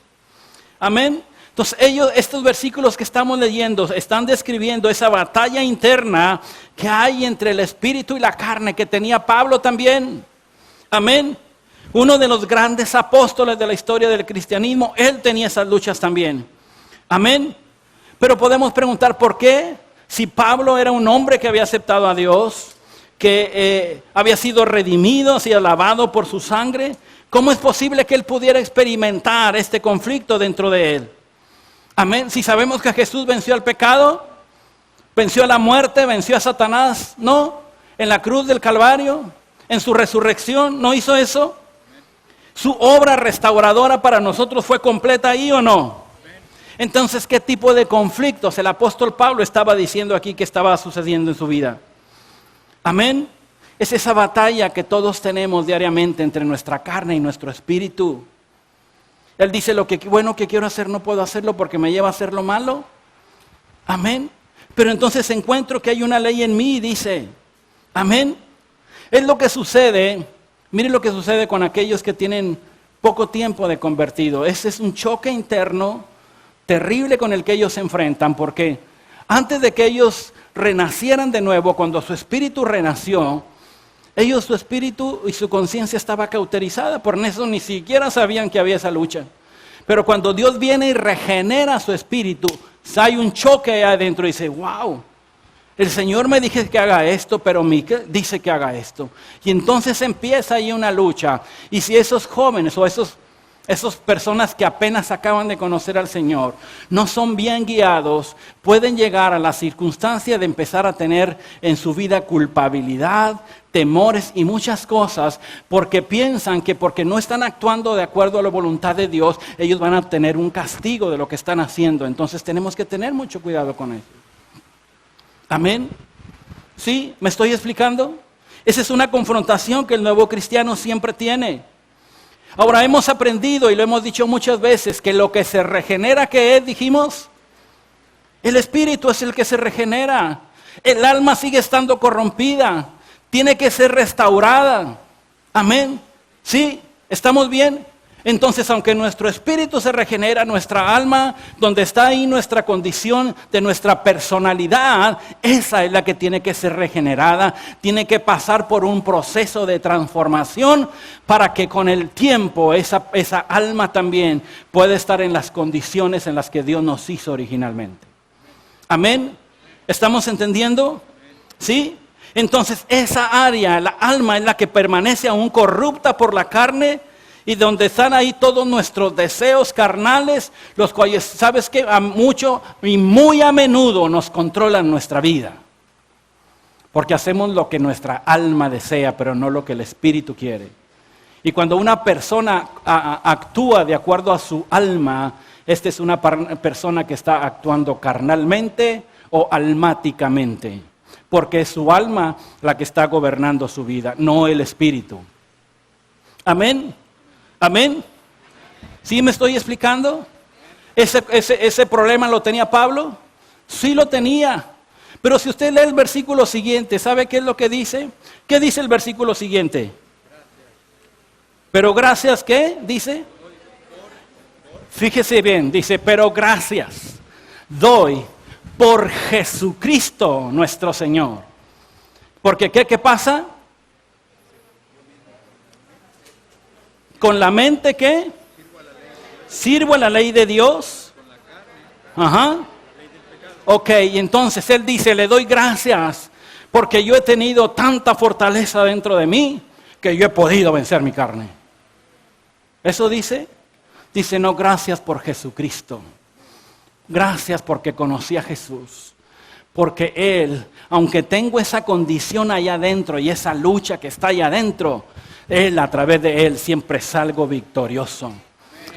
Amén. Entonces estos versículos que estamos leyendo están describiendo esa batalla interna que hay entre el espíritu y la carne, que tenía Pablo también. Amén. Uno de los grandes apóstoles de la historia del cristianismo, él tenía esas luchas también. Amén. Pero podemos preguntar por qué, si Pablo era un hombre que había aceptado a Dios, que había sido redimido, y lavado por su sangre, ¿cómo es posible que él pudiera experimentar este conflicto dentro de él? Amén. Si sabemos que Jesús venció al pecado, venció a la muerte, venció a Satanás, ¿no? En la cruz del Calvario, en su resurrección, ¿no hizo eso? Su obra restauradora para nosotros fue completa ahí, ¿o no? Entonces, ¿qué tipo de conflictos el apóstol Pablo estaba diciendo aquí que estaba sucediendo en su vida? Amén. Es esa batalla que todos tenemos diariamente entre nuestra carne y nuestro espíritu. Él dice: lo que bueno que quiero hacer no puedo hacerlo porque me lleva a hacer lo malo. Amén. Pero entonces encuentro que hay una ley en mí y dice, amén. Es lo que sucede. Mire lo que sucede con aquellos que tienen poco tiempo de convertido. Ese es un choque interno terrible con el que ellos se enfrentan, porque antes de que ellos renacieran de nuevo, cuando su espíritu renació, su espíritu y su conciencia estaba cauterizada, por eso ni siquiera sabían que había esa lucha. Pero cuando Dios viene y regenera su espíritu, hay un choque ahí adentro y dice, wow, el Señor me dice que haga esto, pero Miquel dice que haga esto. Y entonces empieza ahí una lucha. Y si esos jóvenes o esas personas que apenas acaban de conocer al Señor no son bien guiados, pueden llegar a la circunstancia de empezar a tener en su vida culpabilidad, temores y muchas cosas, porque piensan que porque no están actuando de acuerdo a la voluntad de Dios, ellos van a obtener un castigo de lo que están haciendo. Entonces tenemos que tener mucho cuidado con eso. Amén. ¿Sí? ¿Me estoy explicando? Esa es una confrontación que el nuevo cristiano siempre tiene. Ahora, hemos aprendido y lo hemos dicho muchas veces que lo que se regenera, ¿qué es? Dijimos, el espíritu es el que se regenera. El alma sigue estando corrompida, tiene que ser restaurada. Amén. ¿Sí? ¿Estamos bien? Entonces, aunque nuestro espíritu se regenera, nuestra alma, donde está ahí nuestra condición de nuestra personalidad, esa es la que tiene que ser regenerada, tiene que pasar por un proceso de transformación para que con el tiempo esa alma también pueda estar en las condiciones en las que Dios nos hizo originalmente. Amén. ¿Estamos entendiendo? ¿Sí? Entonces, esa área, la alma, es la que permanece aún corrupta por la carne, y donde están ahí todos nuestros deseos carnales, los cuales, ¿sabes qué? Mucho y muy a menudo nos controlan nuestra vida. Porque hacemos lo que nuestra alma desea, pero no lo que el espíritu quiere. Y cuando una persona actúa de acuerdo a su alma, esta es una persona que está actuando carnalmente o almáticamente. Porque es su alma la que está gobernando su vida, no el espíritu. Amén. Amén. ¿Sí me estoy explicando? ¿Ese problema lo tenía Pablo? Sí lo tenía. Pero si usted lee el versículo siguiente, ¿sabe qué es lo que dice? ¿Qué dice el versículo siguiente? Pero gracias, ¿qué? Dice. Fíjese bien, dice, pero gracias doy por Jesucristo nuestro Señor. Porque ¿qué pasa? Con la mente, ¿qué? Sirvo a la ley de Dios. Ajá. Ok, y entonces él dice, le doy gracias porque yo he tenido tanta fortaleza dentro de mí que yo he podido vencer mi carne. ¿Eso dice? Dice, no, gracias por Jesucristo. Gracias porque conocí a Jesús. Porque Él, aunque tengo esa condición allá adentro y esa lucha que está allá adentro, Él, a través de Él, siempre salgo victorioso.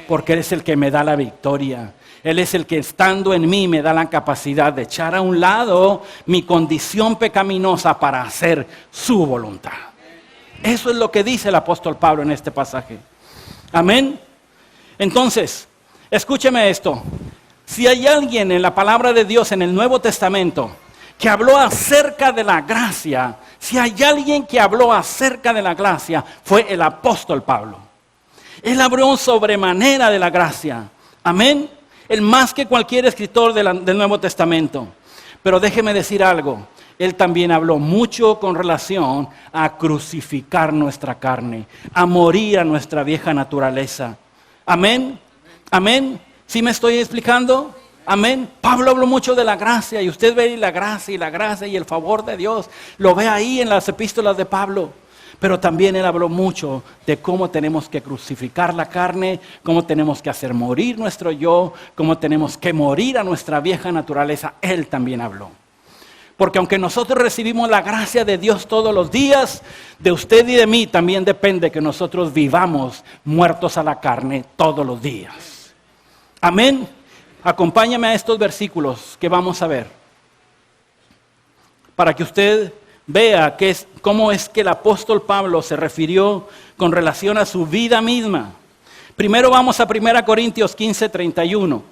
Porque Él es el que me da la victoria. Él es el que estando en mí me da la capacidad de echar a un lado mi condición pecaminosa para hacer su voluntad. Eso es lo que dice el apóstol Pablo en este pasaje. Amén. Entonces, escúcheme esto. Si hay alguien en la palabra de Dios en el Nuevo Testamento que habló acerca de la gracia, si hay alguien que habló acerca de la gracia, fue el apóstol Pablo. Él habló sobremanera de la gracia. Amén. Él más que cualquier escritor del Nuevo Testamento. Pero déjeme decir algo. Él también habló mucho con relación a crucificar nuestra carne, a morir a nuestra vieja naturaleza. Amén. Amén. ¿Sí me estoy explicando? Amén. Pablo habló mucho de la gracia y usted ve la gracia y el favor de Dios. Lo ve ahí en las epístolas de Pablo. Pero también él habló mucho de cómo tenemos que crucificar la carne, cómo tenemos que hacer morir nuestro yo, cómo tenemos que morir a nuestra vieja naturaleza. Él también habló. Porque aunque nosotros recibimos la gracia de Dios todos los días, de usted y de mí también depende que nosotros vivamos muertos a la carne todos los días. Amén. Acompáñame a estos versículos que vamos a ver. Para que usted vea cómo es que el apóstol Pablo se refirió con relación a su vida misma. Primero vamos a 1 Corintios 15:31.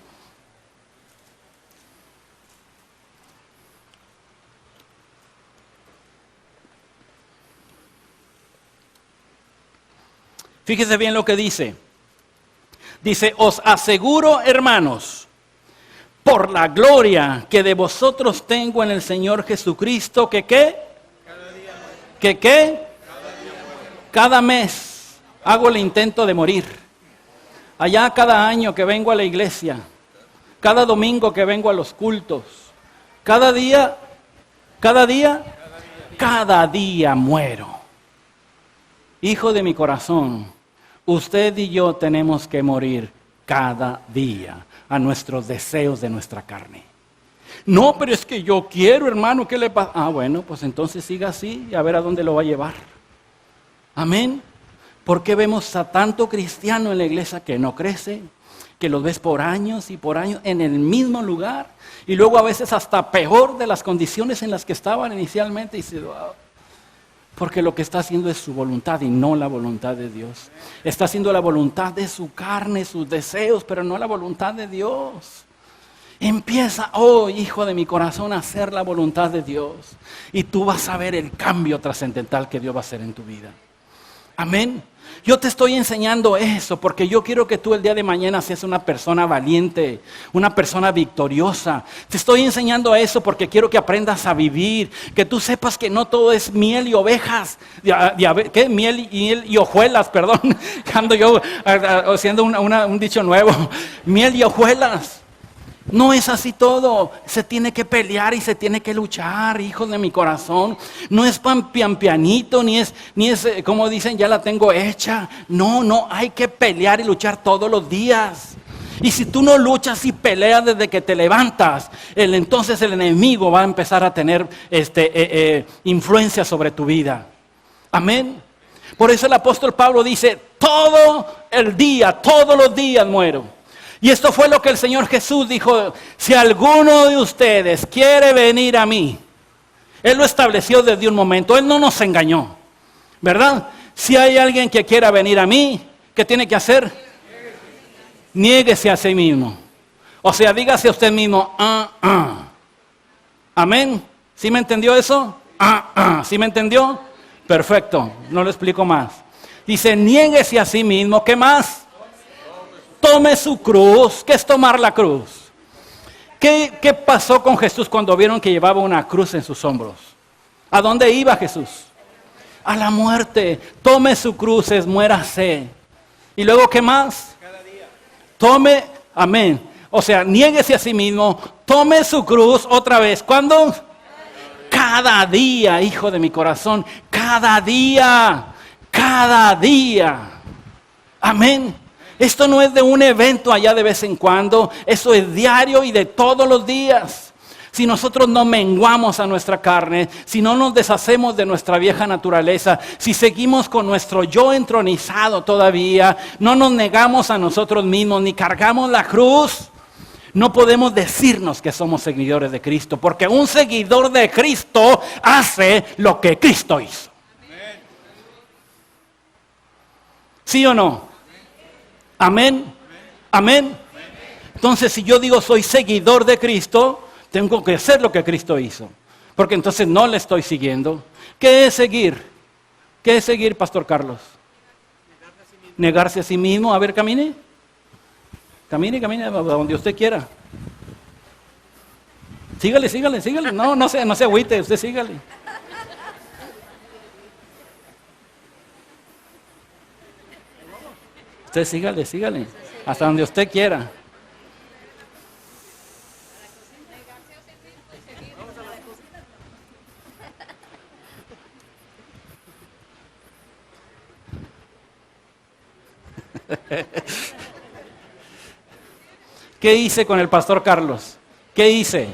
Fíjese bien lo que dice. Dice, os aseguro, hermanos, por la gloria que de vosotros tengo en el Señor Jesucristo, que ¿qué? ¿Que qué? Cada mes hago el intento de morir. Allá cada año que vengo a la iglesia, cada domingo que vengo a los cultos, cada día muero. Hijo de mi corazón, usted y yo tenemos que morir cada día a nuestros deseos de nuestra carne. No, pero es que yo quiero, hermano, ¿qué le pasa? Ah, bueno, pues entonces siga así y a ver a dónde lo va a llevar. Amén. ¿Por qué vemos a tanto cristiano en la iglesia que no crece? Que los ves por años y por años en el mismo lugar. Y luego a veces hasta peor de las condiciones en las que estaban inicialmente. Y dice, wow. Porque lo que está haciendo es su voluntad y no la voluntad de Dios. Está haciendo la voluntad de su carne, sus deseos, pero no la voluntad de Dios. Empieza, oh hijo de mi corazón, a hacer la voluntad de Dios. Y tú vas a ver el cambio trascendental que Dios va a hacer en tu vida. Amén. Yo te estoy enseñando eso porque yo quiero que tú el día de mañana seas una persona valiente, una persona victoriosa. Te estoy enseñando eso porque quiero que aprendas a vivir, que tú sepas que no todo es miel y ovejas, ¿qué? Miel y hojuelas, perdón, ando yo haciendo un dicho nuevo, miel y hojuelas. No es así todo, se tiene que pelear y se tiene que luchar, hijos de mi corazón. No es pianito, ni es como dicen, ya la tengo hecha. No, hay que pelear y luchar todos los días. Y si tú no luchas y peleas desde que te levantas, entonces el enemigo va a empezar a tener influencia sobre tu vida. Amén. Por eso el apóstol Pablo dice, todo el día, todos los días muero. Y esto fue lo que el Señor Jesús dijo, si alguno de ustedes quiere venir a mí, Él lo estableció desde un momento, Él no nos engañó, ¿verdad? Si hay alguien que quiera venir a mí, ¿qué tiene que hacer? Niéguese a sí mismo. O sea, dígase a usted mismo, Amén. ¿Sí me entendió eso? ¿Sí me entendió? Perfecto, no lo explico más. Dice, niéguese a sí mismo, ¿qué más? Tome su cruz. ¿Qué es tomar la cruz? ¿Qué pasó con Jesús cuando vieron que llevaba una cruz en sus hombros? ¿A dónde iba Jesús? A la muerte. Tome su cruz, muérase. ¿Y luego qué más? Tome, amén. O sea, niéguese a sí mismo, tome su cruz otra vez. ¿Cuándo? Cada día, hijo de mi corazón. Cada día. Amén. Esto no es de un evento allá de vez en cuando, eso es diario y de todos los días. Si nosotros no menguamos a nuestra carne, si no nos deshacemos de nuestra vieja naturaleza, si seguimos con nuestro yo entronizado todavía, no nos negamos a nosotros mismos ni cargamos la cruz, No podemos decirnos que somos seguidores de Cristo, porque un seguidor de Cristo hace lo que Cristo hizo. ¿Sí o no? Amén. Amén. Entonces, si yo digo soy seguidor de Cristo, tengo que hacer lo que Cristo hizo. Porque entonces no le estoy siguiendo. ¿Qué es seguir? ¿Qué es seguir, Pastor Carlos? Negarse a sí mismo. A ver, camine. Camine a donde usted quiera. Sígale. No se agüite, usted sígale. Usted sígale. Hasta donde usted quiera. ¿Qué hice con el Pastor Carlos? ¿Qué hice?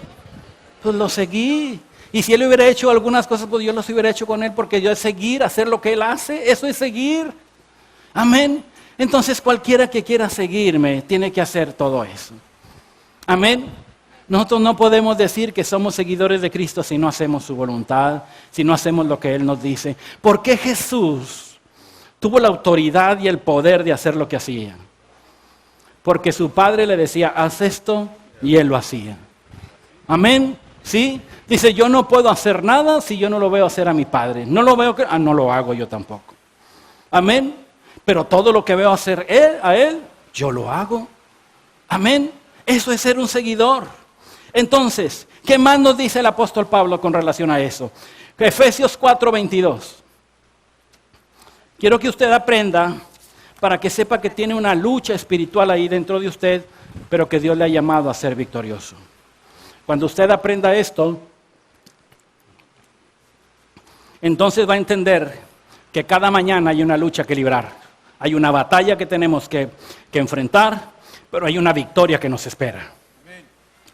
Pues lo seguí. Y si él hubiera hecho algunas cosas, pues yo las hubiera hecho con él, porque yo es seguir, hacer lo que él hace. Eso es seguir. Amén. Entonces cualquiera que quiera seguirme tiene que hacer todo eso. Amén. Nosotros no podemos decir que somos seguidores de Cristo si no hacemos su voluntad, si no hacemos lo que Él nos dice. ¿Por qué Jesús tuvo la autoridad y el poder de hacer lo que hacía? Porque su Padre le decía, haz esto, y Él lo hacía. Amén. ¿Sí? Dice, yo no puedo hacer nada si yo no lo veo hacer a mi Padre. No lo veo, no lo hago yo tampoco. Amén. Pero todo lo que veo hacer a Él, yo lo hago. Amén. Eso es ser un seguidor. Entonces, ¿qué más nos dice el apóstol Pablo con relación a eso? Efesios 4:22. Quiero que usted aprenda para que sepa que tiene una lucha espiritual ahí dentro de usted, pero que Dios le ha llamado a ser victorioso. Cuando usted aprenda esto, entonces va a entender que cada mañana hay una lucha que librar. Hay una batalla que tenemos que enfrentar, pero hay una victoria que nos espera.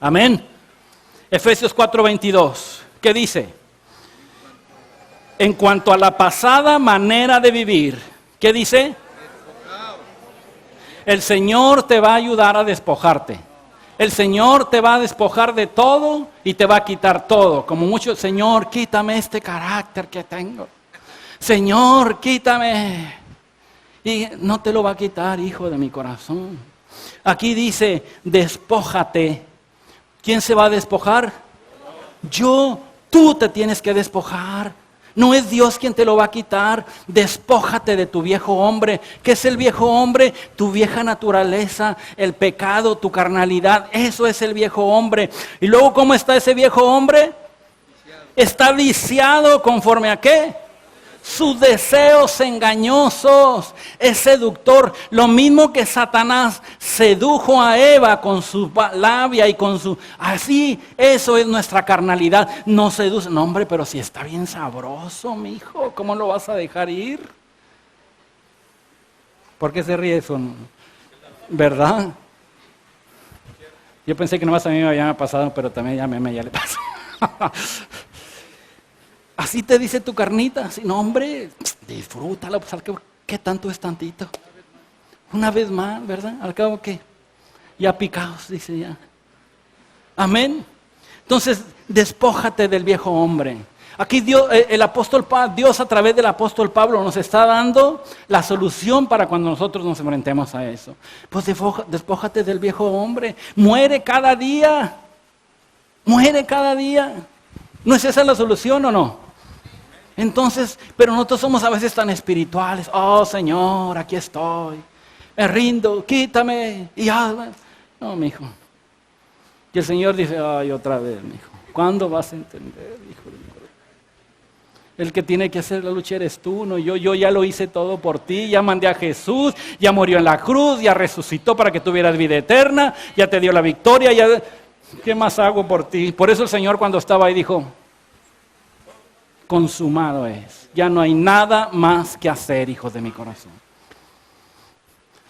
Amén. Efesios 4:22. ¿Qué dice? En cuanto a la pasada manera de vivir, ¿qué dice? El Señor te va a ayudar a despojarte. El Señor te va a despojar de todo y te va a quitar todo. Como muchos, Señor, quítame este carácter que tengo. Señor, quítame. Y no te lo va a quitar, hijo de mi corazón. Aquí dice, despójate. ¿Quién se va a despojar? Tú te tienes que despojar. No es Dios quien te lo va a quitar. Despójate de tu viejo hombre. ¿Qué es el viejo hombre? Tu vieja naturaleza, el pecado, tu carnalidad. Eso es el viejo hombre. Y luego, ¿cómo está ese viejo hombre? Está viciado conforme a ¿qué? Sus deseos engañosos, es seductor. Lo mismo que Satanás sedujo a Eva con su labia y con su... Así, eso es nuestra carnalidad. Nos seduce. No, hombre, pero si está bien sabroso, mijo, ¿cómo lo vas a dejar ir? ¿Por qué se ríe eso? ¿Verdad? Yo pensé que nomás a mí me había pasado, pero también ya le pasó. Así te dice tu carnita, así, no hombre, disfrútalo, pues al cabo, ¿qué tanto es tantito? Una vez más, ¿verdad? Al cabo, ¿qué? Ya picados, dice ya. Amén. Entonces, despójate del viejo hombre. Aquí Dios a través del apóstol Pablo nos está dando la solución para cuando nosotros nos enfrentemos a eso. Pues despójate del viejo hombre. Muere cada día. Muere cada día. ¿No es esa la solución o no? Entonces, pero nosotros somos a veces tan espirituales. Oh, Señor, aquí estoy. Me rindo, quítame. Y ya. No, mijo. Y el Señor dice, ay, otra vez, mijo. ¿Cuándo vas a entender, hijo de mi corazón? El que tiene que hacer la lucha eres tú, no yo. Yo ya lo hice todo por ti. Ya mandé a Jesús, ya murió en la cruz, ya resucitó para que tuvieras vida eterna, ya te dio la victoria, ya... ¿Qué más hago por ti? Por eso el Señor cuando estaba ahí dijo, consumado es. Ya no hay nada más que hacer, hijos de mi corazón.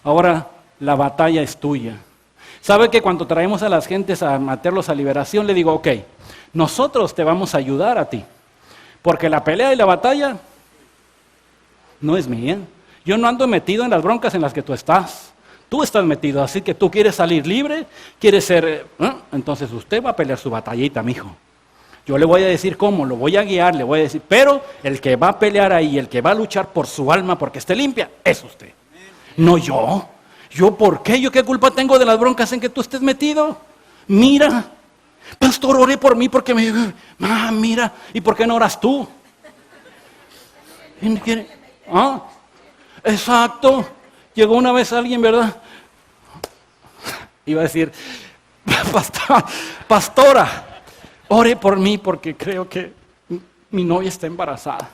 Ahora la batalla es tuya. ¿Sabe que cuando traemos a las gentes a meterlos a liberación, le digo, ok, nosotros te vamos a ayudar a ti. Porque la pelea y la batalla no es mía. Yo no ando metido en las broncas en las que tú estás. Tú estás metido, así que tú quieres salir libre, quieres ser... Entonces usted va a pelear su batallita, mijo. Yo le voy a decir cómo, lo voy a guiar, le voy a decir, pero el que va a pelear ahí, el que va a luchar por su alma porque esté limpia, es usted. No yo. ¿Yo por qué? ¿Yo qué culpa tengo de las broncas en que tú estés metido? Mira, pastor, oré por mí porque me... mira, ¿y por qué no oras tú? ¿Ah? Exacto. Llegó una vez alguien, ¿verdad? Iba a decir, pastora, ore por mí porque creo que mi novia está embarazada.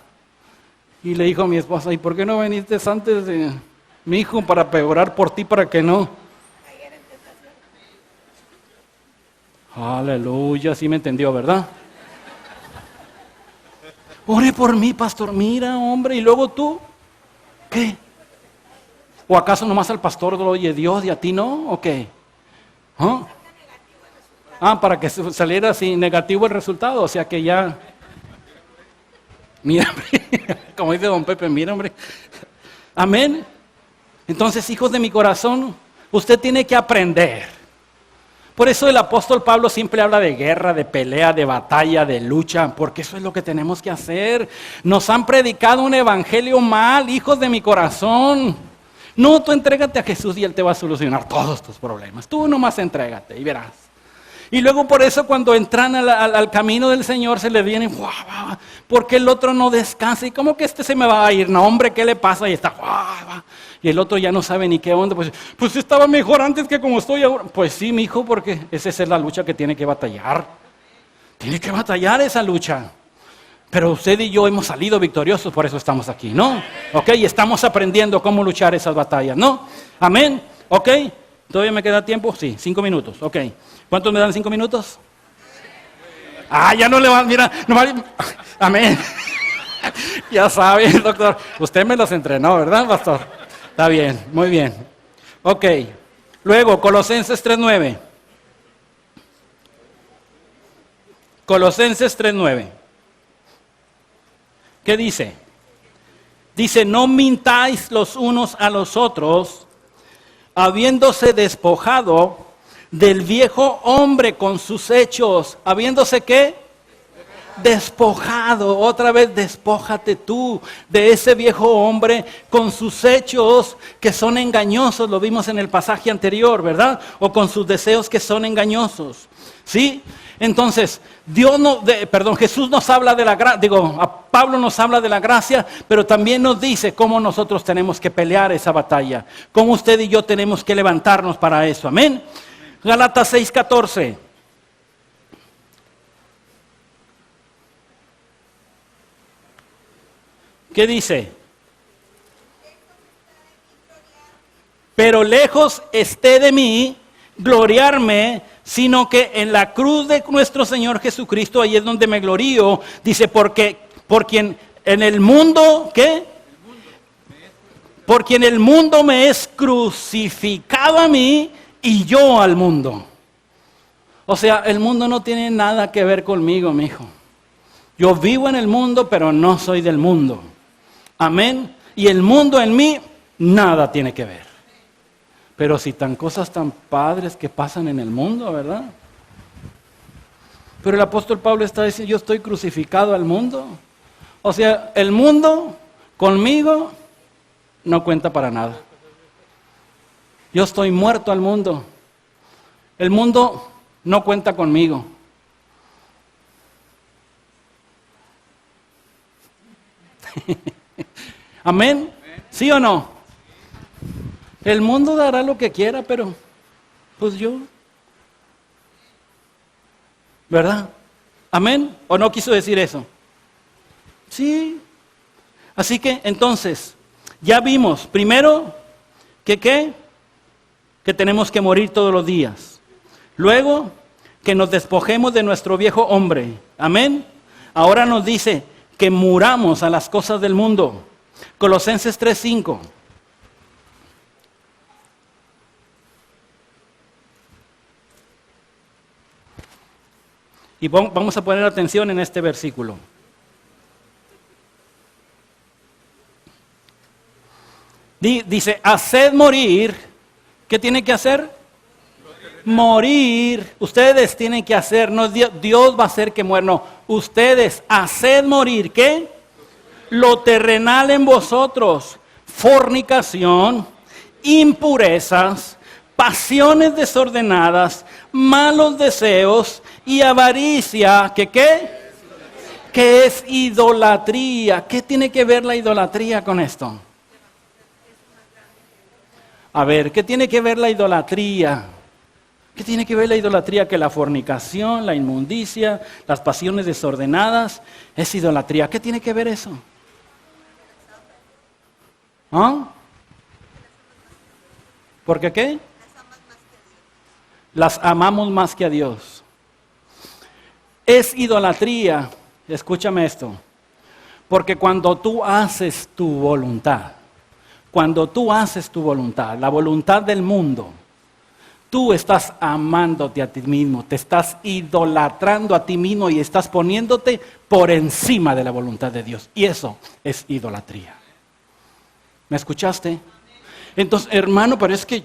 Y le dijo a mi esposa, ¿y por qué no viniste antes de mi hijo para orar por ti para que no? Aleluya, sí me entendió, ¿verdad? Ore por mí, pastor, mira, hombre, y luego tú, ¿qué? ¿O acaso nomás al pastor lo oye Dios y a ti no? ¿O qué? ¿Ah? Para que saliera así negativo el resultado, o sea que ya... Mira, como dice don Pepe, mira, hombre. Amén. Entonces, hijos de mi corazón, usted tiene que aprender. Por eso el apóstol Pablo siempre habla de guerra, de pelea, de batalla, de lucha, porque eso es lo que tenemos que hacer. Nos han predicado un evangelio mal, hijos de mi corazón. No, tú entrégate a Jesús y Él te va a solucionar todos tus problemas. Tú nomás entrégate y verás. Y luego por eso cuando entran al camino del Señor se le vienen, porque el otro no descansa. ¿Y cómo que este se me va a ir? No, hombre, ¿qué le pasa? Y está, y el otro ya no sabe ni qué onda. Pues estaba mejor antes que como estoy ahora. Pues sí, mijo, porque esa es la lucha que tiene que batallar. Tiene que batallar esa lucha. Pero usted y yo hemos salido victoriosos, por eso estamos aquí, ¿no? ¿Ok? Y estamos aprendiendo cómo luchar esas batallas, ¿no? Amén. ¿Ok? ¿Todavía me queda tiempo? Sí, 5 minutos. Ok. ¿Cuántos me dan 5 minutos? Ya no le van, mira. Amén. Ya sabe, doctor. Usted me los entrenó, ¿verdad, pastor? Está bien, muy bien. Ok. Luego, Colosenses 3:9. Colosenses 3:9. ¿Qué dice? Dice, no mintáis los unos a los otros, habiéndose despojado del viejo hombre con sus hechos. ¿Habiéndose qué? Despojado. Otra vez, despójate tú de ese viejo hombre con sus hechos que son engañosos. Lo vimos en el pasaje anterior, ¿verdad? O con sus deseos que son engañosos. ¿Sí? Entonces, Jesús nos habla de la gracia, Pablo nos habla de la gracia, pero también nos dice cómo nosotros tenemos que pelear esa batalla, cómo usted y yo tenemos que levantarnos para eso, amén. Gálatas 6:14. ¿Qué dice? Pero lejos esté de mí gloriarme, sino que en la cruz de nuestro Señor Jesucristo, ahí es donde me glorío. Dice, porque por quien en el mundo, ¿qué? Por quien el mundo me es crucificado a mí y yo al mundo. O sea, el mundo no tiene nada que ver conmigo, mi hijo. Yo vivo en el mundo, pero no soy del mundo. Amén. Y el mundo en mí, nada tiene que ver. Pero si tan cosas tan padres que pasan en el mundo, ¿verdad? Pero el apóstol Pablo está diciendo, yo estoy crucificado al mundo. O sea, el mundo conmigo no cuenta para nada. Yo estoy muerto al mundo. El mundo no cuenta conmigo. ¿Amén? ¿Sí o no? El mundo dará lo que quiera, pero pues yo, ¿verdad? ¿Amén? ¿O no quiso decir eso? Sí. Así que entonces, ya vimos, primero, que ¿qué? Que tenemos que morir todos los días. Luego, que nos despojemos de nuestro viejo hombre. Amén. Ahora nos dice que muramos a las cosas del mundo. Colosenses 3:5. Y vamos a poner atención en este versículo. Dice, haced morir ¿Qué tiene que hacer? Morir. Ustedes tienen que hacer, no Dios va a hacer que mueran, no. Ustedes haced morir, ¿qué? Lo terrenal en vosotros, fornicación, impurezas, pasiones desordenadas, malos deseos y avaricia, ¿que qué? Que es idolatría. ¿Qué tiene que ver la idolatría con esto? A ver, ¿qué tiene que ver la idolatría? ¿Qué tiene que ver la idolatría? Que la fornicación, la inmundicia, las pasiones desordenadas, es idolatría. ¿Qué tiene que ver eso? ¿Ah? ¿Por qué qué? Las amamos más que a Dios. Es idolatría, escúchame esto, porque cuando tú haces tu voluntad, la voluntad del mundo, tú estás amándote a ti mismo, te estás idolatrando a ti mismo y estás poniéndote por encima de la voluntad de Dios. Y eso es idolatría. ¿Me escuchaste? Entonces, hermano, pero es que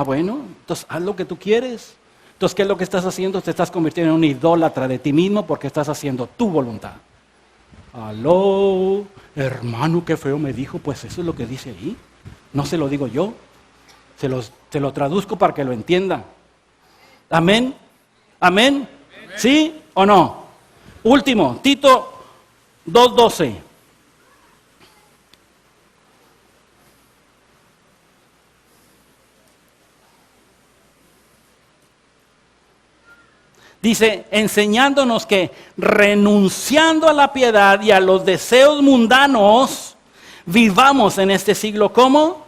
bueno, entonces haz lo que tú quieres. Entonces, ¿qué es lo que estás haciendo? Te estás convirtiendo en un idólatra de ti mismo porque estás haciendo tu voluntad. Aló, hermano, qué feo me dijo. Pues eso es lo que dice ahí. No se lo digo yo. Se lo traduzco para que lo entienda. Amén. Amén. ¿Sí o no? Último, Tito 2:12. Dice, enseñándonos que renunciando a la piedad y a los deseos mundanos, vivamos en este siglo como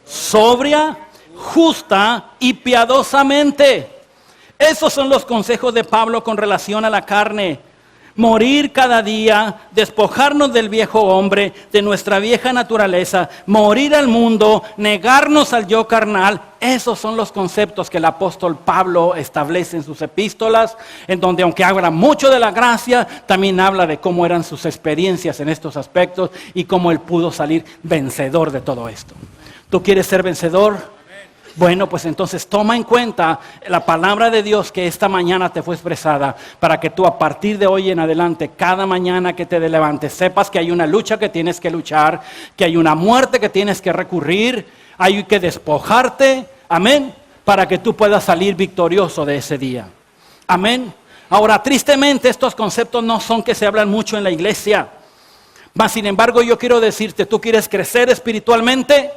sobria, justa y piadosamente. Esos son los consejos de Pablo con relación a la carne. Morir cada día, despojarnos del viejo hombre, de nuestra vieja naturaleza, morir al mundo, negarnos al yo carnal. Esos son los conceptos que el apóstol Pablo establece en sus epístolas, en donde aunque habla mucho de la gracia, también habla de cómo eran sus experiencias en estos aspectos y cómo él pudo salir vencedor de todo esto. ¿Tú quieres ser vencedor? Bueno, pues entonces toma en cuenta la palabra de Dios que esta mañana te fue expresada para que tú a partir de hoy en adelante, cada mañana que te levantes, sepas que hay una lucha que tienes que luchar, que hay una muerte que tienes que recurrir, hay que despojarte, amén, para que tú puedas salir victorioso de ese día. Amén. Ahora, tristemente estos conceptos no son que se hablan mucho en la iglesia, mas sin embargo yo quiero decirte, tú quieres crecer espiritualmente,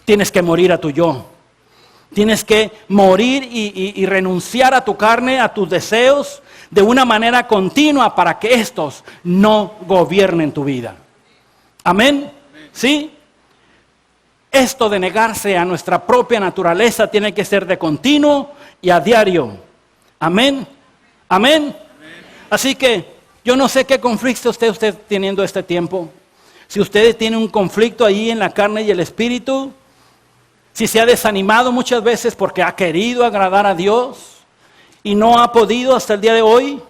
tienes que morir a tu yo. Tienes que morir y renunciar a tu carne, a tus deseos, de una manera continua para que estos no gobiernen tu vida. Amén. ¿Sí? Esto de negarse a nuestra propia naturaleza tiene que ser de continuo y a diario. Amén. Amén. Así que yo no sé qué conflicto esté usted teniendo este tiempo. Si usted tiene un conflicto ahí en la carne y el espíritu, si se ha desanimado muchas veces porque ha querido agradar a Dios y no ha podido hasta el día de hoy,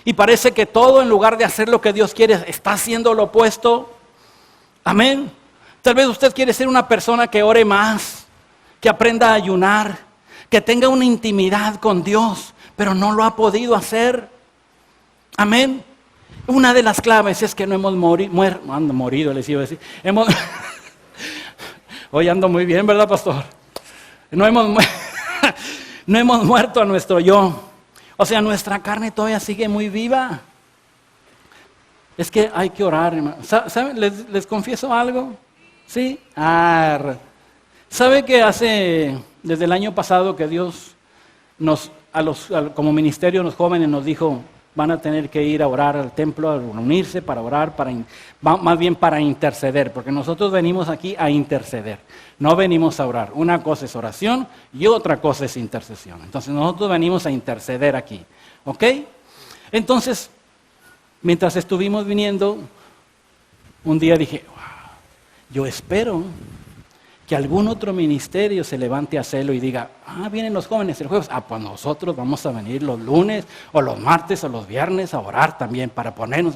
y parece que todo en lugar de hacer lo que Dios quiere está haciendo lo opuesto. Amén. Tal vez usted quiere ser una persona que ore más, que aprenda a ayunar, que tenga una intimidad con Dios, pero no lo ha podido hacer. Amén. Una de las claves es que no hemos morido, les iba a decir. Hoy ando muy bien, ¿verdad, pastor? No hemos muerto a nuestro yo. O sea, nuestra carne todavía sigue muy viva. Es que hay que orar, hermano. ¿Saben? ¿Les confieso algo? ¿Sí? ¿Sabe que desde el año pasado que Dios como ministerio, los jóvenes nos dijo, van a tener que ir a orar al templo, a reunirse para orar, más bien para interceder, porque nosotros venimos aquí a interceder, no venimos a orar. Una cosa es oración y otra cosa es intercesión. Entonces nosotros venimos a interceder aquí, ¿ok? Entonces, mientras estuvimos viniendo, un día dije, wow, yo espero que algún otro ministerio se levante a hacerlo y diga, vienen los jóvenes el jueves, pues nosotros vamos a venir los lunes o los martes o los viernes a orar también para ponernos.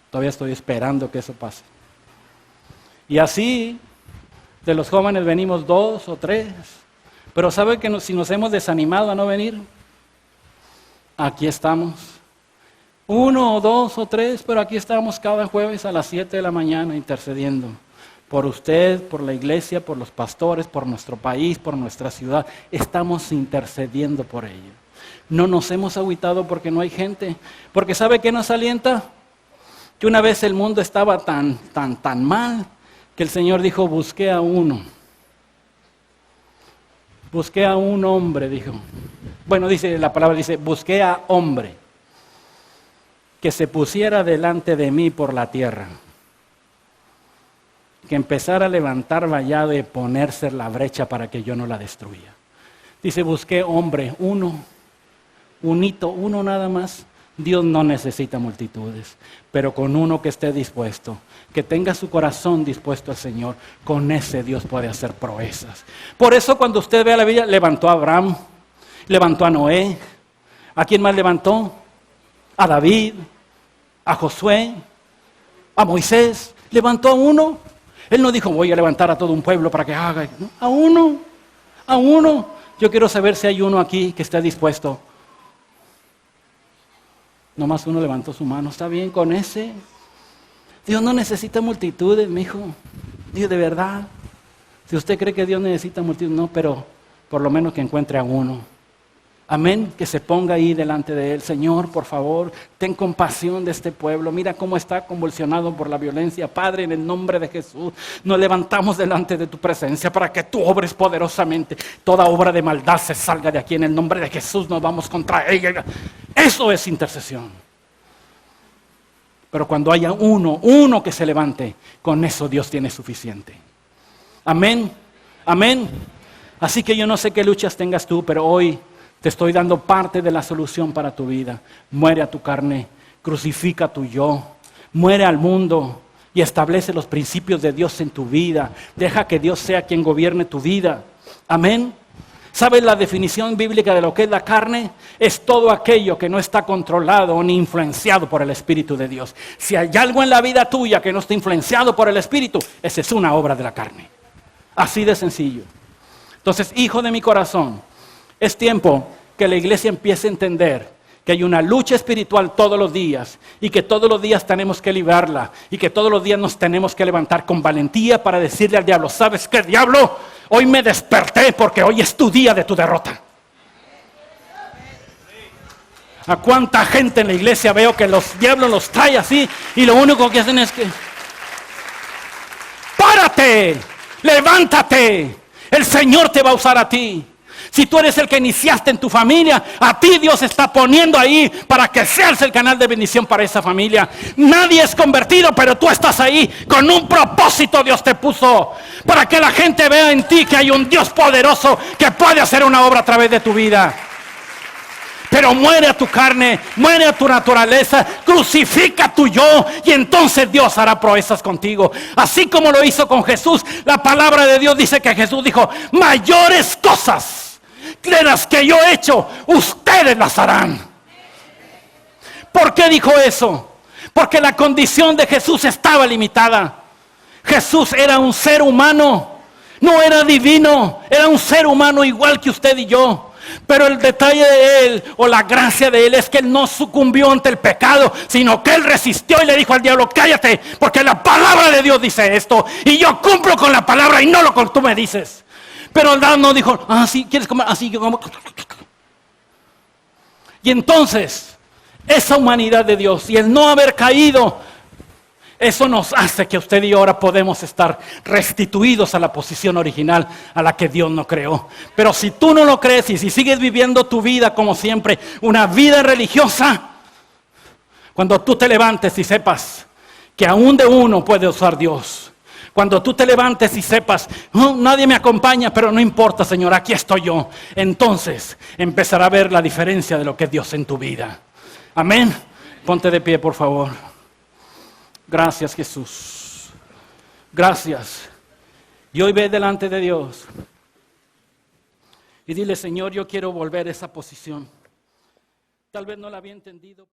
Todavía estoy esperando que eso pase. Y así, de los jóvenes venimos 2 o 3. Pero ¿sabe que si nos hemos desanimado a no venir? Aquí estamos. 1 o 2 o 3, pero aquí estamos cada jueves a las 7 de la mañana intercediendo. Por usted, por la iglesia, por los pastores, por nuestro país, por nuestra ciudad. Estamos intercediendo por ello. No nos hemos agüitado porque no hay gente. Porque ¿sabe qué nos alienta? Que una vez el mundo estaba tan mal que el Señor dijo, busqué a uno. Busqué a un hombre, dijo. Bueno, dice la palabra, dice, busqué a hombre que se pusiera delante de mí por la tierra. Que empezara a levantar vallado y ponerse en la brecha para que yo no la destruya. Dice, busqué hombre, uno nada más. Dios no necesita multitudes, pero con uno que esté dispuesto, que tenga su corazón dispuesto al Señor, con ese Dios puede hacer proezas. Por eso cuando usted vea la Biblia, levantó a Abraham, levantó a Noé. ¿A quién más levantó? A David, a Josué, a Moisés. Levantó a uno. Él no dijo, voy a levantar a todo un pueblo para que haga. No, a uno. Yo quiero saber si hay uno aquí que esté dispuesto. Nomás uno levantó su mano. ¿Está bien con ese? Dios no necesita multitudes, mi hijo. Dios, de verdad. Si usted cree que Dios necesita multitudes, no, pero por lo menos que encuentre a uno. Amén, que se ponga ahí delante de Él. Señor, por favor, ten compasión de este pueblo. Mira cómo está convulsionado por la violencia. Padre, en el nombre de Jesús, nos levantamos delante de tu presencia para que tú obres poderosamente. Toda obra de maldad se salga de aquí. En el nombre de Jesús nos vamos contra ella. Eso es intercesión. Pero cuando haya uno que se levante, con eso Dios tiene suficiente. Amén, amén. Así que yo no sé qué luchas tengas tú, pero hoy te estoy dando parte de la solución para tu vida. Muere a tu carne, crucifica tu yo, muere al mundo y establece los principios de Dios en tu vida. Deja que Dios sea quien gobierne tu vida. Amén. ¿Sabes la definición bíblica de lo que es la carne? Es todo aquello que no está controlado ni influenciado por el Espíritu de Dios. Si hay algo en la vida tuya que no está influenciado por el Espíritu, esa es una obra de la carne. Así de sencillo. Entonces, hijo de mi corazón, es tiempo que la iglesia empiece a entender que hay una lucha espiritual todos los días y que todos los días tenemos que librarla y que todos los días nos tenemos que levantar con valentía para decirle al diablo, ¿sabes qué, diablo? Hoy me desperté porque hoy es tu día de tu derrota. ¿A cuánta gente en la iglesia veo que los diablos los trae así y lo único que hacen es que... ¡Párate! ¡Levántate! El Señor te va a usar a ti. Si tú eres el que iniciaste en tu familia, a ti Dios está poniendo ahí para que seas el canal de bendición para esa familia. Nadie es convertido, pero tú estás ahí con un propósito. Dios te puso para que la gente vea en ti que hay un Dios poderoso que puede hacer una obra a través de tu vida. Pero muere a tu carne, muere a tu naturaleza, crucifica tu yo y entonces Dios hará proezas contigo. Así como lo hizo con Jesús, la palabra de Dios dice que Jesús dijo, mayores cosas de las que yo he hecho, ustedes las harán. ¿Por qué dijo eso? Porque la condición de Jesús estaba limitada. Jesús era un ser humano, no era divino, era un ser humano igual que usted y yo. Pero el detalle de él, o la gracia de él, es que él no sucumbió ante el pecado, sino que él resistió y le dijo al diablo, cállate, porque la palabra de Dios dice esto, y yo cumplo con la palabra y no lo que tú me dices. Pero el diablo no dijo, sí, ¿quieres comer? Así yo como. Y entonces, esa humanidad de Dios y el no haber caído, eso nos hace que usted y yo ahora podemos estar restituidos a la posición original a la que Dios nos creó. Pero si tú no lo crees y si sigues viviendo tu vida como siempre, una vida religiosa, cuando tú te levantes y sepas que aún de uno puede usar Dios, cuando tú te levantes y sepas, nadie me acompaña, pero no importa, Señor, aquí estoy yo, entonces empezará a ver la diferencia de lo que es Dios en tu vida. Amén. Ponte de pie, por favor. Gracias, Jesús. Gracias. Y hoy ve delante de Dios y dile, Señor, yo quiero volver a esa posición. Tal vez no la había entendido.